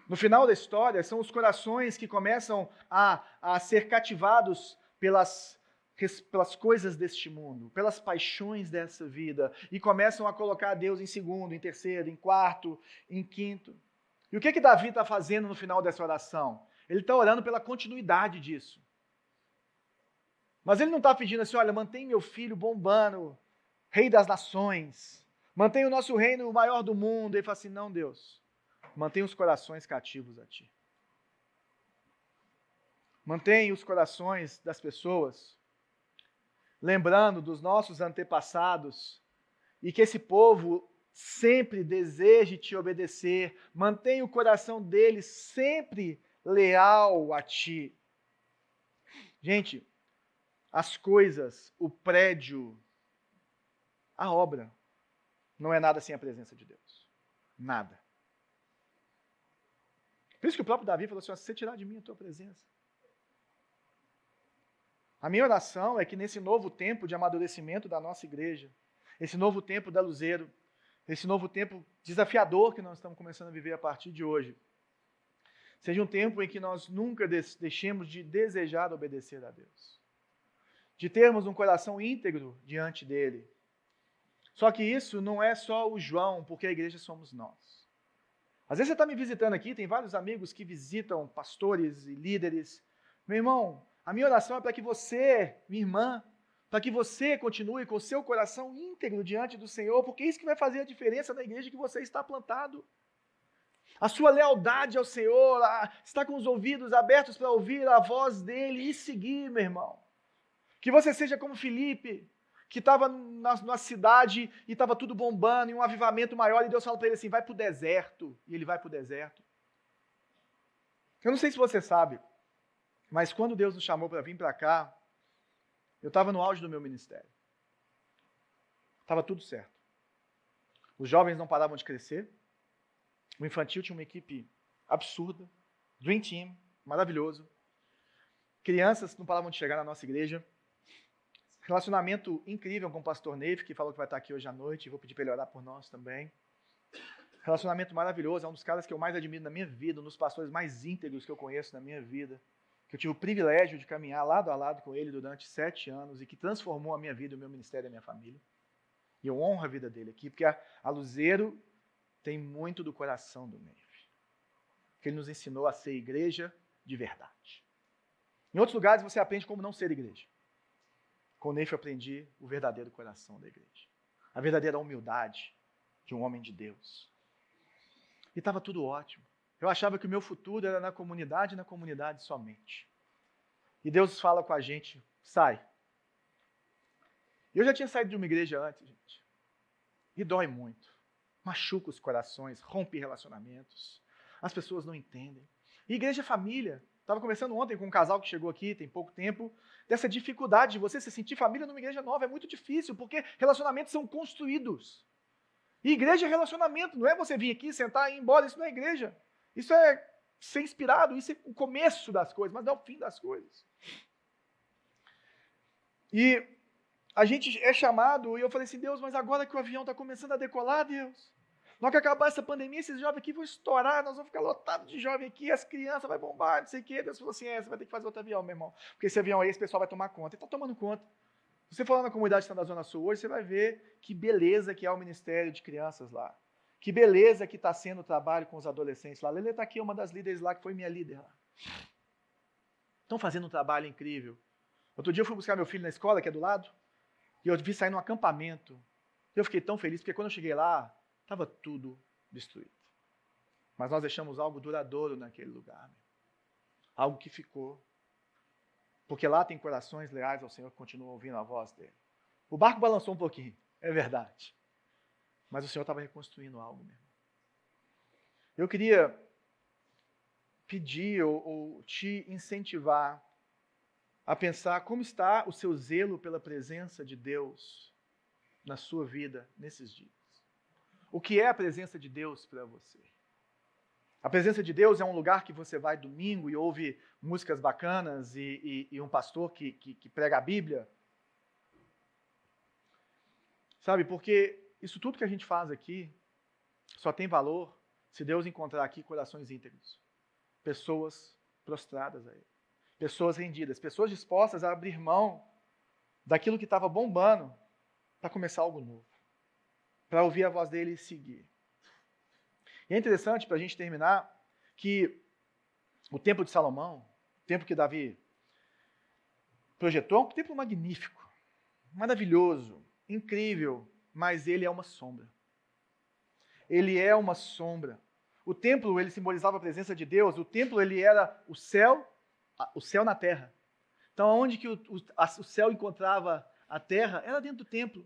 No final da história, são os corações que começam a ser cativados pelas coisas deste mundo, pelas paixões dessa vida, e começam a colocar Deus em segundo, em terceiro, em quarto, em quinto. E o que Davi está fazendo no final dessa oração? Ele está orando pela continuidade disso. Mas ele não está pedindo assim, olha, mantém meu filho bombando, rei das nações, mantém o nosso reino o maior do mundo. Ele fala assim, não, Deus, mantém os corações cativos a Ti. Mantém os corações das pessoas, lembrando dos nossos antepassados, e que esse povo sempre deseje Te obedecer. Mantém o coração deles sempre leal a Ti. Gente, as coisas, o prédio, a obra, não é nada sem a presença de Deus. Nada. Por isso que o próprio Davi falou assim, se você tirar de mim a tua presença. A minha oração é que nesse novo tempo de amadurecimento da nossa igreja, esse novo tempo da Luzeiro, esse novo tempo desafiador que nós estamos começando a viver a partir de hoje, seja um tempo em que nós nunca deixemos de desejar obedecer a Deus, de termos um coração íntegro diante dele. Só que isso não é só o João, porque a igreja somos nós. Às vezes você está me visitando aqui, tem vários amigos que visitam pastores e líderes. Meu irmão, a minha oração é para que você, minha irmã, para que você continue com o seu coração íntegro diante do Senhor, porque é isso que vai fazer a diferença na igreja que você está plantado. A sua lealdade ao Senhor, estar com os ouvidos abertos para ouvir a voz dele e seguir, meu irmão. Que você seja como Filipe, que estava na cidade e estava tudo bombando, e um avivamento maior, e Deus fala para ele assim, vai para o deserto, e ele vai para o deserto. Eu não sei se você sabe, mas quando Deus nos chamou para vir para cá, eu estava no auge do meu ministério. Estava tudo certo. Os jovens não paravam de crescer, o infantil tinha uma equipe absurda, Dream Team, maravilhoso. Crianças não paravam de chegar na nossa igreja. Relacionamento incrível com o pastor Neif, que falou que vai estar aqui hoje à noite, e vou pedir para ele orar por nós também. Relacionamento maravilhoso, é um dos caras que eu mais admiro na minha vida, um dos pastores mais íntegros que eu conheço na minha vida, que eu tive o privilégio de caminhar lado a lado com ele durante 7 anos e que transformou a minha vida, o meu ministério e a minha família. E eu honro a vida dele aqui, porque a Luzeiro tem muito do coração do Neif, que ele nos ensinou a ser igreja de verdade. Em outros lugares você aprende como não ser igreja. Com o Neif eu aprendi o verdadeiro coração da igreja. A verdadeira humildade de um homem de Deus. E estava tudo ótimo. Eu achava que o meu futuro era na comunidade somente. E Deus fala com a gente, sai. Eu já tinha saído de uma igreja antes, gente. E dói muito. Machuca os corações, rompe relacionamentos. As pessoas não entendem. E igreja é família. Estava conversando ontem com um casal que chegou aqui, tem pouco tempo, dessa dificuldade de você se sentir família numa igreja nova. É muito difícil, porque relacionamentos são construídos. E igreja é relacionamento, não é você vir aqui, sentar e ir embora. Isso não é igreja. Isso é ser inspirado, isso é o começo das coisas, mas não é o fim das coisas. E a gente é chamado, e eu falei assim, Deus, mas agora que o avião está começando a decolar, Deus, na hora que acabar essa pandemia, esses jovens aqui vão estourar, nós vamos ficar lotados de jovens aqui, as crianças vão bombar, não sei o quê. Deus falou assim, você vai ter que fazer outro avião, meu irmão, porque esse avião aí, esse pessoal vai tomar conta. Ele está tomando conta. Se você for lá na comunidade que está na Zona Sul hoje, você vai ver que beleza que é o Ministério de Crianças lá. Que beleza que está sendo o trabalho com os adolescentes lá. A Lelê está aqui, uma das líderes lá, que foi minha líder lá. Estão fazendo um trabalho incrível. Outro dia eu fui buscar meu filho na escola, que é do lado, e eu vi sair num acampamento. Eu fiquei tão feliz, porque quando eu cheguei lá, estava tudo destruído. Mas nós deixamos algo duradouro naquele lugar. Algo que ficou. Porque lá tem corações leais ao Senhor que continuam ouvindo a voz dele. O barco balançou um pouquinho, é verdade. Mas o Senhor estava reconstruindo algo mesmo. Eu queria pedir ou te incentivar a pensar como está o seu zelo pela presença de Deus na sua vida nesses dias. O que é a presença de Deus para você? A presença de Deus é um lugar que você vai domingo e ouve músicas bacanas e um pastor que prega a Bíblia? Sabe, porque isso tudo que a gente faz aqui só tem valor se Deus encontrar aqui corações íntegros. Pessoas prostradas a Ele. Pessoas rendidas. Pessoas dispostas a abrir mão daquilo que estava bombando para começar algo novo. Para ouvir a voz dele e seguir. E é interessante, para a gente terminar, que o templo de Salomão, o templo que Davi projetou, é um templo magnífico, maravilhoso, incrível, mas ele é uma sombra. Ele é uma sombra. O templo, ele simbolizava a presença de Deus, o templo, ele era o céu na terra. Então, onde que o céu encontrava a terra, era dentro do templo.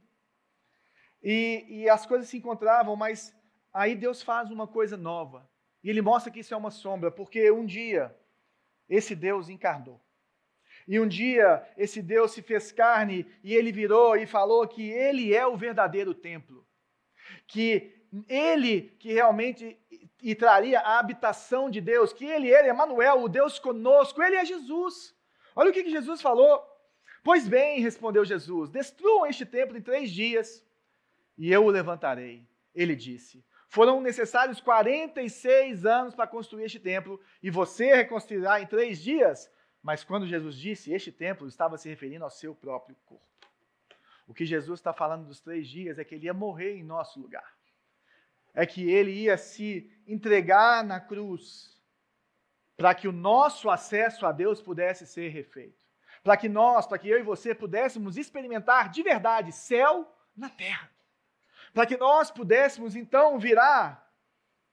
E as coisas se encontravam, mas aí Deus faz uma coisa nova. E Ele mostra que isso é uma sombra, porque um dia esse Deus encarnou. E um dia esse Deus se fez carne e Ele virou e falou que Ele é o verdadeiro templo. Que Ele que realmente traria a habitação de Deus, que Ele é Emanuel, o Deus conosco, Ele é Jesus. Olha o que Jesus falou. Pois bem, respondeu Jesus, destruam este templo em 3 dias e eu o levantarei. Ele disse, Foram necessários 46 anos para construir este templo, e você reconstruirá em 3 dias. Mas quando Jesus disse este templo, estava se referindo ao seu próprio corpo. O que Jesus está falando dos 3 dias é que ele ia morrer em nosso lugar. É que ele ia se entregar na cruz para que o nosso acesso a Deus pudesse ser refeito. Para que eu e você pudéssemos experimentar de verdade céu na terra. Para que nós pudéssemos então virar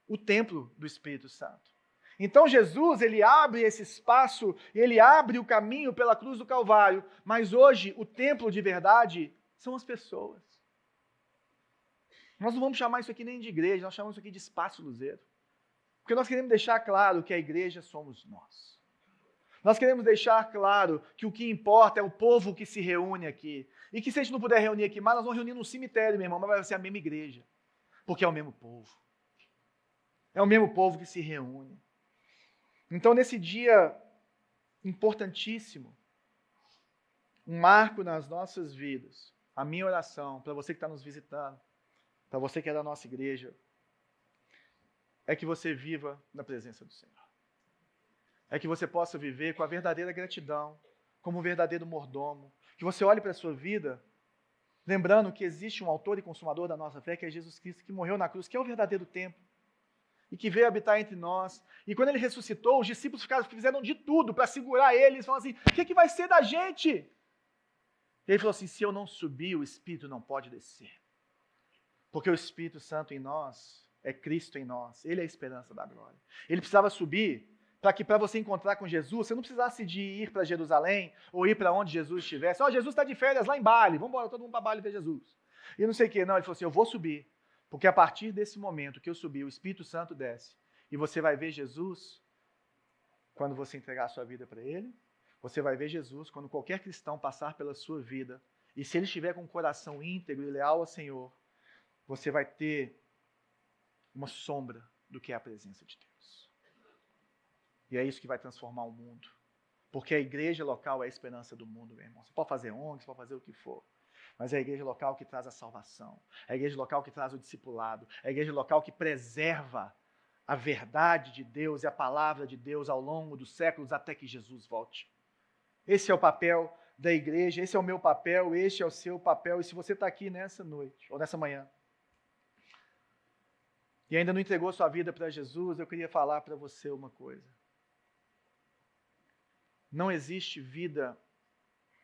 o templo do Espírito Santo. Então Jesus, ele abre esse espaço, ele abre o caminho pela cruz do Calvário, mas hoje o templo de verdade são as pessoas. Nós não vamos chamar isso aqui nem de igreja, nós chamamos isso aqui de espaço luzeiro. Porque nós queremos deixar claro que a igreja somos nós. Nós queremos deixar claro que o que importa é o povo que se reúne aqui. E que se a gente não puder reunir aqui mais, nós vamos reunir num cemitério, meu irmão, mas vai ser a mesma igreja. Porque é o mesmo povo. É o mesmo povo que se reúne. Então, nesse dia importantíssimo, um marco nas nossas vidas, a minha oração, para você que está nos visitando, para você que é da nossa igreja, é que você viva na presença do Senhor. É que você possa viver com a verdadeira gratidão, como um verdadeiro mordomo. Que você olhe para a sua vida, lembrando que existe um autor e consumador da nossa fé, que é Jesus Cristo, que morreu na cruz, que é o verdadeiro templo, e que veio habitar entre nós. E quando ele ressuscitou, os discípulos fizeram de tudo para segurar ele. Eles falaram assim, o que vai ser da gente? E ele falou assim, se eu não subir, o Espírito não pode descer. Porque o Espírito Santo em nós é Cristo em nós. Ele é a esperança da glória. Ele precisava subir para que para você encontrar com Jesus, você não precisasse de ir para Jerusalém ou ir para onde Jesus estivesse. Jesus está de férias lá em Bali, vamos embora todo mundo para Bali ver Jesus. E não sei o que, não, ele falou assim, eu vou subir, porque a partir desse momento que eu subir, o Espírito Santo desce, e você vai ver Jesus quando você entregar a sua vida para Ele, você vai ver Jesus quando qualquer cristão passar pela sua vida, e se ele estiver com um coração íntegro e leal ao Senhor, você vai ter uma sombra do que é a presença de Deus. E é isso que vai transformar o mundo. Porque a igreja local é a esperança do mundo, meu irmão. Você pode fazer ONG, você pode fazer o que for. Mas é a igreja local que traz a salvação. É a igreja local que traz o discipulado. É a igreja local que preserva a verdade de Deus e a palavra de Deus ao longo dos séculos até que Jesus volte. Esse é o papel da igreja, esse é o meu papel, este é o seu papel. E se você está aqui nessa noite, ou nessa manhã, e ainda não entregou sua vida para Jesus, eu queria falar para você uma coisa. Não existe vida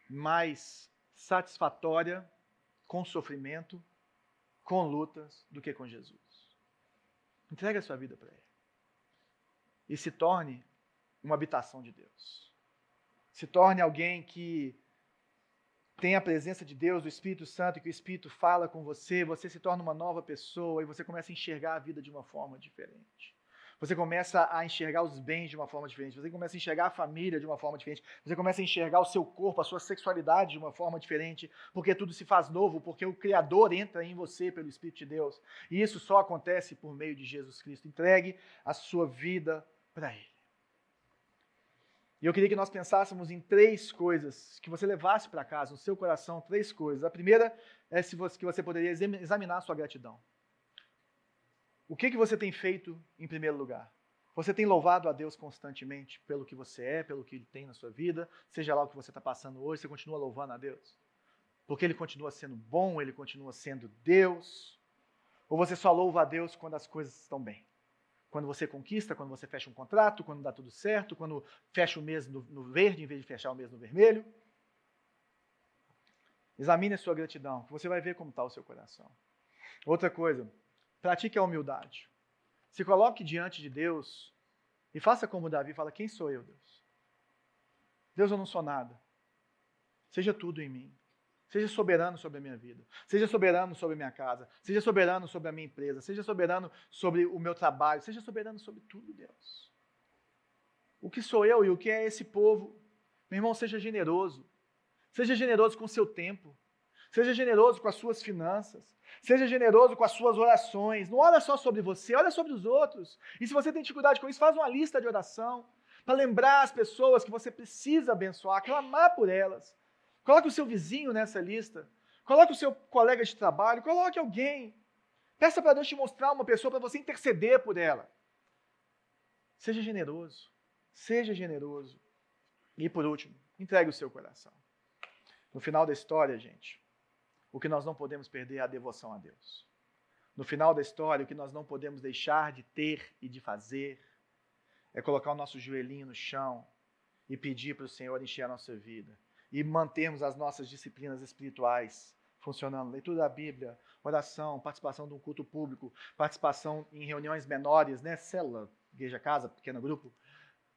mais satisfatória com sofrimento, com lutas, do que com Jesus. Entregue a sua vida para Ele. E se torne uma habitação de Deus. Se torne alguém que tem a presença de Deus, do Espírito Santo, e que o Espírito fala com você, você se torna uma nova pessoa e você começa a enxergar a vida de uma forma diferente. Você começa a enxergar os bens de uma forma diferente, você começa a enxergar a família de uma forma diferente, você começa a enxergar o seu corpo, a sua sexualidade de uma forma diferente, porque tudo se faz novo, porque o Criador entra em você pelo Espírito de Deus. E isso só acontece por meio de Jesus Cristo. Entregue a sua vida para Ele. E eu queria que nós pensássemos em 3 coisas, que você levasse para casa, no seu coração, 3 coisas. A primeira é que você poderia examinar a sua gratidão. O que você tem feito em primeiro lugar? Você tem louvado a Deus constantemente pelo que você é, pelo que Ele tem na sua vida? Seja lá o que você está passando hoje, você continua louvando a Deus? Porque Ele continua sendo bom, Ele continua sendo Deus? Ou você só louva a Deus quando as coisas estão bem? Quando você conquista, quando você fecha um contrato, quando dá tudo certo, quando fecha o mês no verde em vez de fechar o mês no vermelho? Examine a sua gratidão, que você vai ver como está o seu coração. Outra coisa, pratique a humildade. Se coloque diante de Deus e faça como Davi fala, quem sou eu, Deus? Deus, eu não sou nada. Seja tudo em mim. Seja soberano sobre a minha vida. Seja soberano sobre a minha casa. Seja soberano sobre a minha empresa. Seja soberano sobre o meu trabalho. Seja soberano sobre tudo, Deus. O que sou eu e o que é esse povo? Meu irmão, seja generoso. Seja generoso com o seu tempo. Seja generoso com as suas finanças. Seja generoso com as suas orações. Não olha só sobre você, olha sobre os outros. E se você tem dificuldade com isso, faz uma lista de oração para lembrar as pessoas que você precisa abençoar, clamar por elas. Coloque o seu vizinho nessa lista. Coloque o seu colega de trabalho. Coloque alguém. Peça para Deus te mostrar uma pessoa para você interceder por ela. Seja generoso. Seja generoso. E por último, entregue o seu coração. No final da história, gente, o que nós não podemos perder é a devoção a Deus. No final da história, o que nós não podemos deixar de ter e de fazer é colocar o nosso joelhinho no chão e pedir para o Senhor encher a nossa vida. E mantermos as nossas disciplinas espirituais funcionando. Leitura da Bíblia, oração, participação de um culto público, participação em reuniões menores, né? Célula, igreja, casa, pequeno grupo,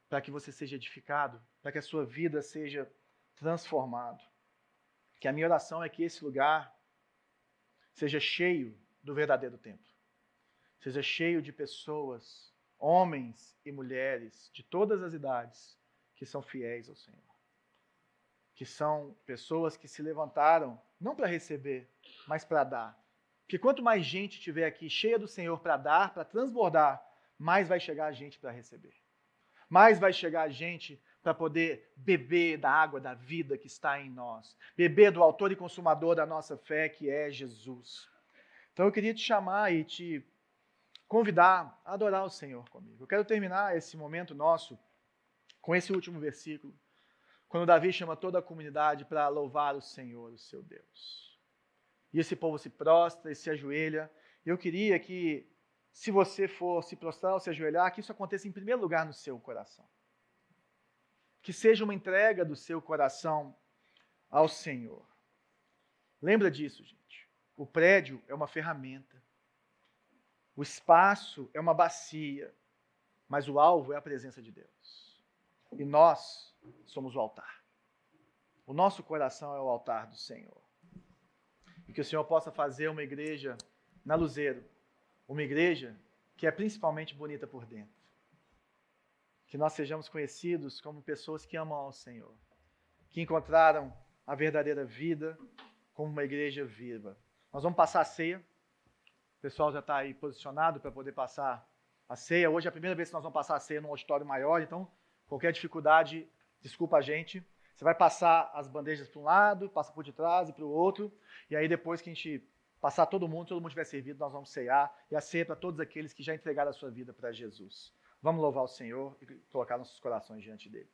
para que você seja edificado, para que a sua vida seja transformada. Que a minha oração é que esse lugar seja cheio do verdadeiro templo. Seja cheio de pessoas, homens e mulheres de todas as idades, que são fiéis ao Senhor. Que são pessoas que se levantaram, não para receber, mas para dar. Porque quanto mais gente tiver aqui cheia do Senhor para dar, para transbordar, mais vai chegar a gente para receber. Mais vai chegar a gente para poder beber da água da vida que está em nós. Beber do autor e consumador da nossa fé, que é Jesus. Então eu queria te chamar e te convidar a adorar o Senhor comigo. Eu quero terminar esse momento nosso com esse último versículo, quando Davi chama toda a comunidade para louvar o Senhor, o seu Deus. E esse povo se prostra e se ajoelha. Eu queria que, se você for se prostrar ou se ajoelhar, que isso aconteça em primeiro lugar no seu coração. Que seja uma entrega do seu coração ao Senhor. Lembra disso, gente. O prédio é uma ferramenta. O espaço é uma bacia. Mas o alvo é a presença de Deus. E nós somos o altar. O nosso coração é o altar do Senhor. E que o Senhor possa fazer uma igreja na Luzeiro. Uma igreja que é principalmente bonita por dentro. Que nós sejamos conhecidos como pessoas que amam ao Senhor. Que encontraram a verdadeira vida como uma igreja viva. Nós vamos passar a ceia. O pessoal já está aí posicionado para poder passar a ceia. Hoje é a primeira vez que nós vamos passar a ceia num auditório maior, então qualquer dificuldade, desculpa a gente. Você vai passar as bandejas para um lado, passa por de trás e para o outro. E aí depois que a gente passar todo mundo tiver servido, nós vamos ceiar. E a ceia para todos aqueles que já entregaram a sua vida para Jesus. Vamos louvar o Senhor e colocar nossos corações diante dele.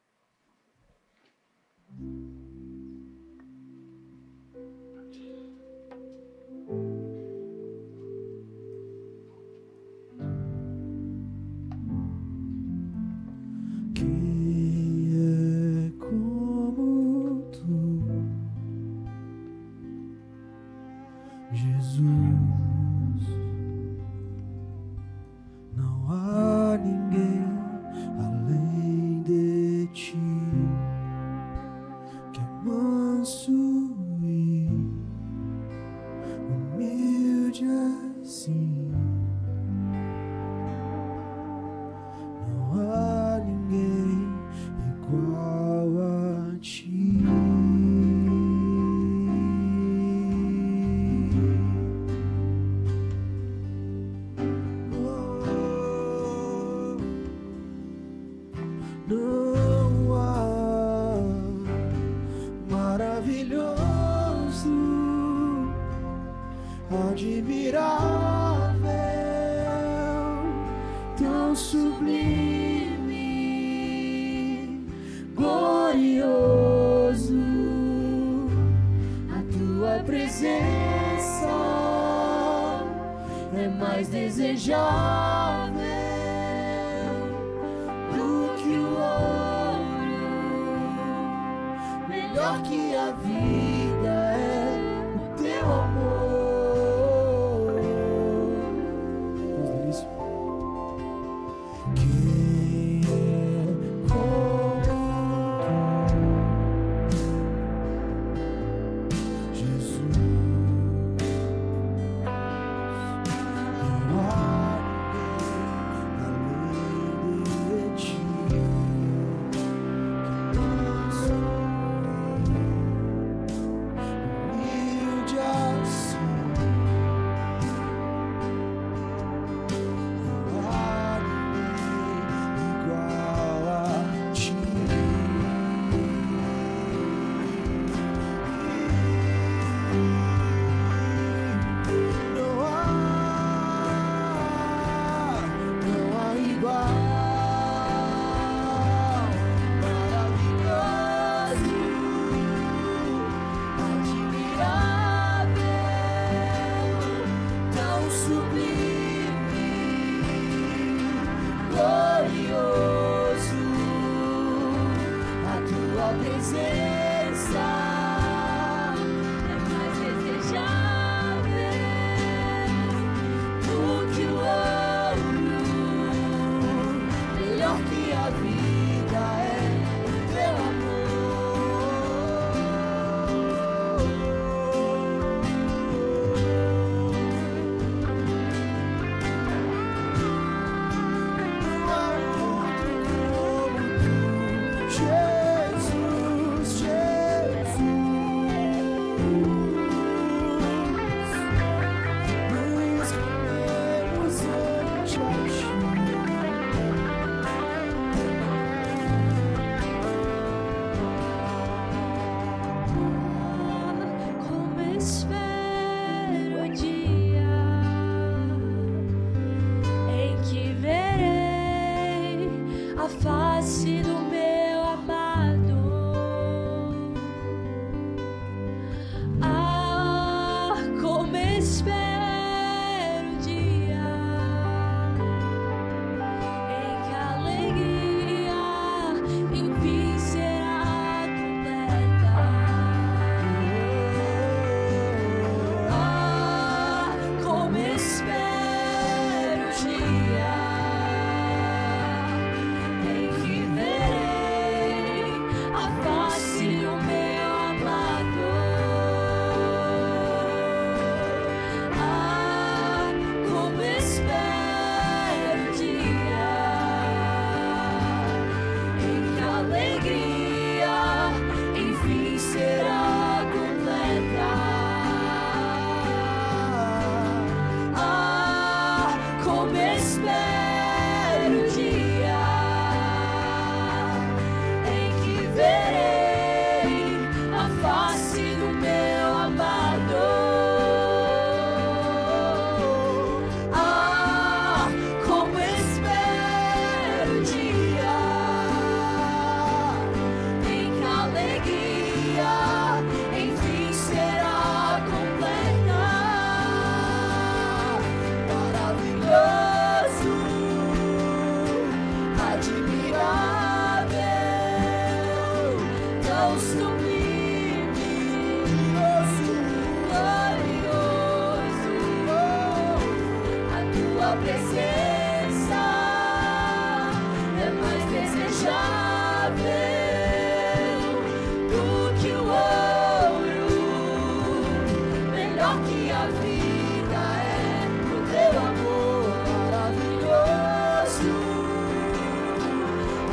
melhor que a vida é o teu amor maravilhoso,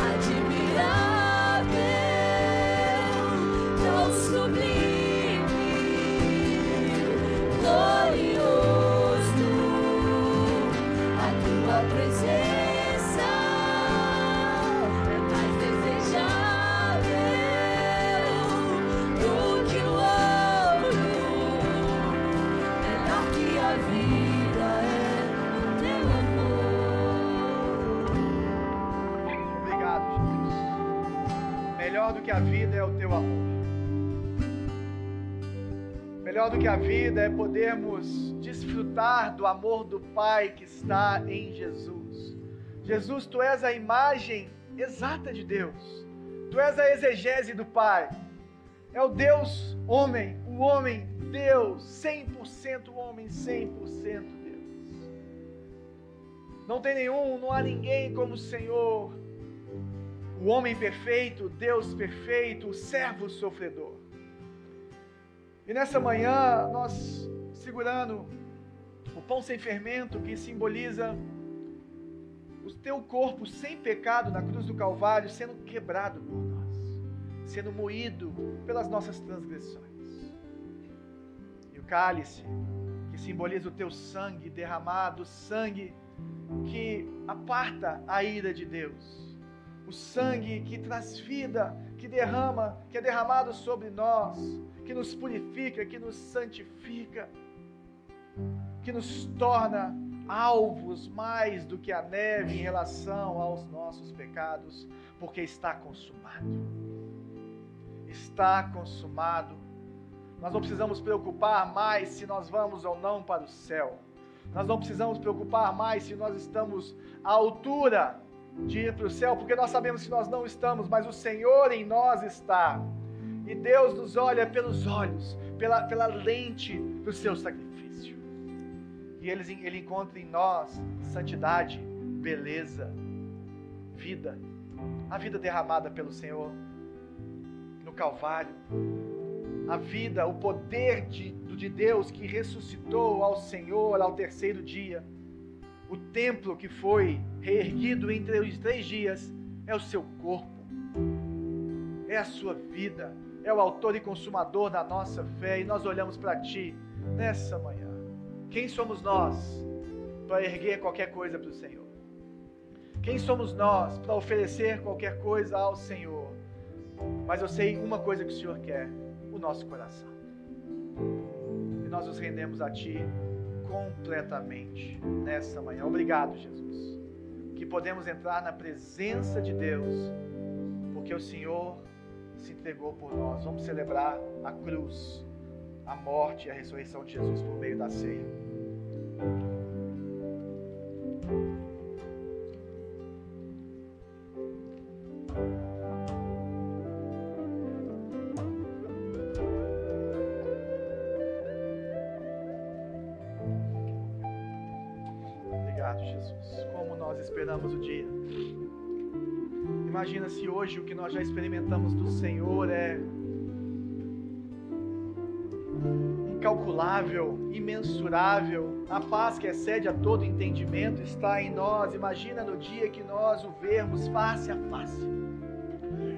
admirável, tão sublime, glorioso, a tua presença é mais desejável do que o ouro, melhor que a vida é o teu amor. Obrigado, Jesus. Melhor do que a vida é o teu amor. Melhor do que a vida é podermos desfrutar do amor do Pai que está em Jesus. Jesus, tu és a imagem exata de Deus. Tu és a exegese do Pai. É o Deus homem, o homem Deus, 100% homem, 100% Deus. Não tem nenhum, não há ninguém como o Senhor. O homem perfeito, Deus perfeito, o servo sofredor. E nessa manhã, nós segurando o pão sem fermento, que simboliza o teu corpo sem pecado na cruz do Calvário, sendo quebrado por nós, sendo moído pelas nossas transgressões. E o cálice, que simboliza o teu sangue derramado, sangue que aparta a ira de Deus. O sangue que traz vida, que derrama, que é derramado sobre nós, que nos purifica, que nos santifica, que nos torna alvos mais do que a neve em relação aos nossos pecados, porque está consumado. Está consumado. Nós não precisamos preocupar mais se nós vamos ou não para o céu. Nós não precisamos preocupar mais se nós estamos à altura de ir para o céu, porque nós sabemos que nós não estamos, mas o Senhor em nós está. E Deus nos olha pelos olhos, pela lente do seu sacrifício. E Ele encontra em nós santidade, beleza, vida. A vida derramada pelo Senhor no Calvário. A vida, o poder de Deus que ressuscitou ao Senhor ao terceiro dia. O templo que foi reerguido entre os 3 dias é o seu corpo. É a sua vida. É o autor e consumador da nossa fé. E nós olhamos para Ti nessa manhã. Quem somos nós para erguer qualquer coisa para o Senhor? Quem somos nós para oferecer qualquer coisa ao Senhor? Mas eu sei uma coisa que o Senhor quer: o nosso coração. E nós nos rendemos a Ti completamente nessa manhã. Obrigado, Jesus, que podemos entrar na presença de Deus, porque o Senhor se entregou por nós. Vamos celebrar a cruz, a morte e a ressurreição de Jesus por meio da ceia. Obrigado, Jesus. Como nós esperamos o dia. Imagina se hoje o que nós já experimentamos do Senhor é incalculável, imensurável. A paz que excede a todo entendimento está em nós. Imagina no dia que nós o vermos face a face.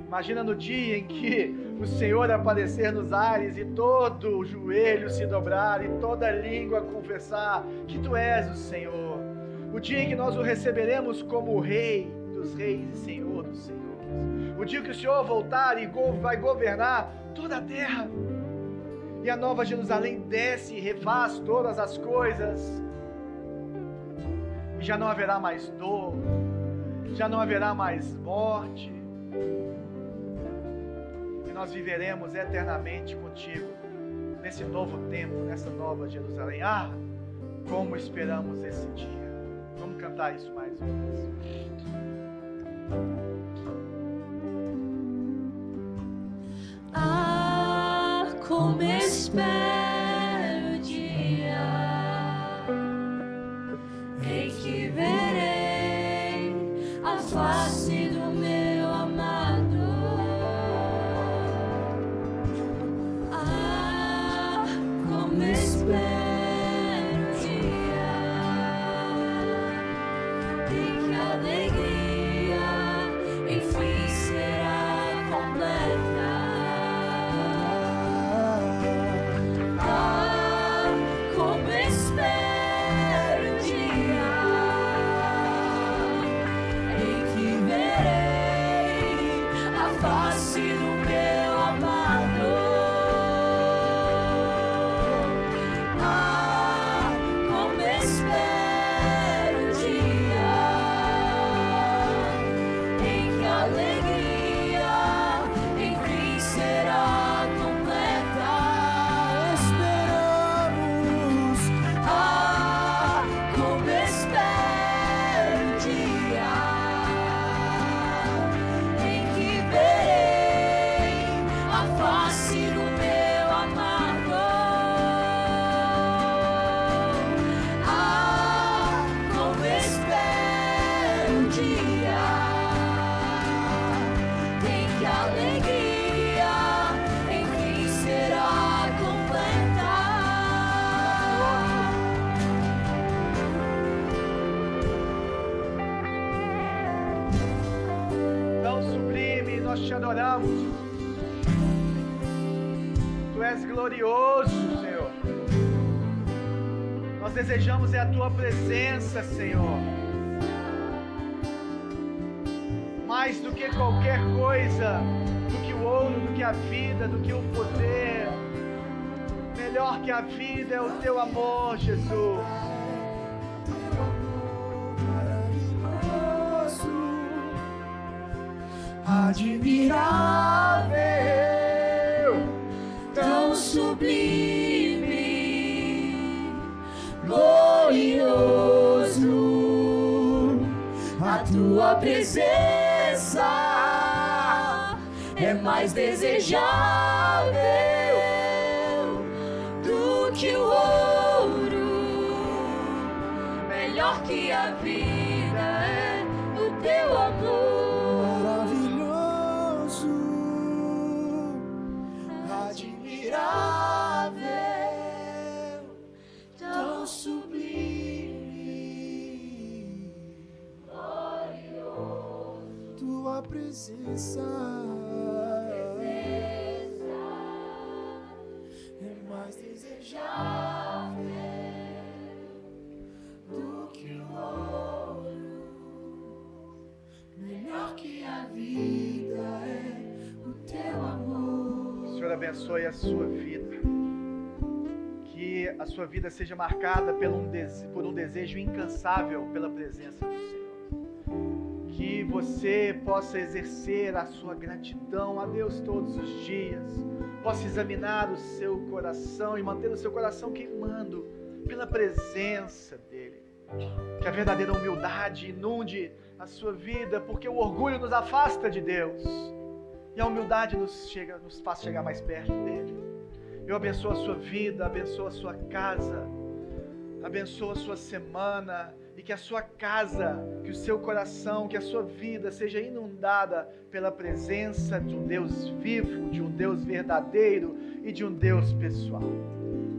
Imagina no dia em que o Senhor aparecer nos ares e todo o joelho se dobrar e toda língua confessar que Tu és o Senhor. O dia em que nós o receberemos como Rei dos Reis e Senhor dos Senhores. O dia que o Senhor voltar e vai governar toda a terra. E a nova Jerusalém desce e refaz todas as coisas. E já não haverá mais dor. Já não haverá mais morte. E nós viveremos eternamente contigo. Nesse novo tempo, nessa nova Jerusalém. Ah, como esperamos esse dia. Vamos cantar isso mais uma vez. Ah, como espero o dia em que verei a face do meu amado. Ah, como espero alegria enfim será completa. Ah, como espero o dia em que verei a face do meu amado. Ah, como espero o dia em que a alegria enfim será completa. Esperamos. Ah, como espero o dia em que verei a face do meu amado. Ah, como espero o dia em que a alegria enfim será completa. Tão sublime, nós te adoramos. Tu és glorioso, Senhor. Nós desejamos a tua presença, Senhor. Mais do que qualquer coisa, do que o ouro, do que a vida, do que o poder. Melhor que a vida é o teu amor, Jesus. Admirável, Tão sublime, glorioso, a tua presença é mais desejável do que o ouro, melhor que a vida é o teu amor. maravilhoso, admirável, tão sublime, tua presença é mais desejável do que o ouro, melhor que a vida é o teu amor. O Senhor abençoe a sua vida. Que a sua vida seja marcada por um desejo incansável pela presença do Senhor. Que você possa exercer a sua gratidão a Deus todos os dias. Possa examinar o seu coração e manter o seu coração queimando pela presença dEle. Que a verdadeira humildade inunde a sua vida, porque o orgulho nos afasta de Deus. E a humildade nos faz chegar mais perto dEle. Eu abençoo a sua vida, abençoo a sua casa, abençoo a sua semana, e que a sua casa, que o seu coração, que a sua vida seja inundada pela presença de um Deus vivo, de um Deus verdadeiro e de um Deus pessoal.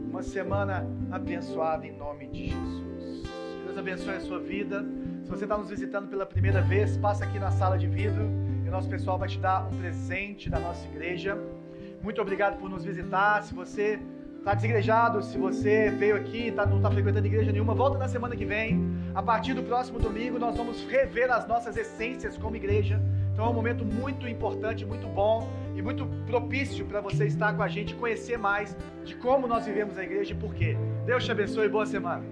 Uma semana abençoada em nome de Jesus. Deus abençoe a sua vida. Se você está nos visitando pela primeira vez, passa aqui na sala de vidro e o nosso pessoal vai te dar um presente da nossa igreja. Muito obrigado por nos visitar. Se você está desigrejado, se você veio aqui e não está frequentando igreja nenhuma, volta na semana que vem. A partir do próximo domingo nós vamos rever as nossas essências como igreja. Então é um momento muito importante, muito bom e muito propício para você estar com a gente, conhecer mais de como nós vivemos a igreja e por quê. Deus te abençoe e boa semana.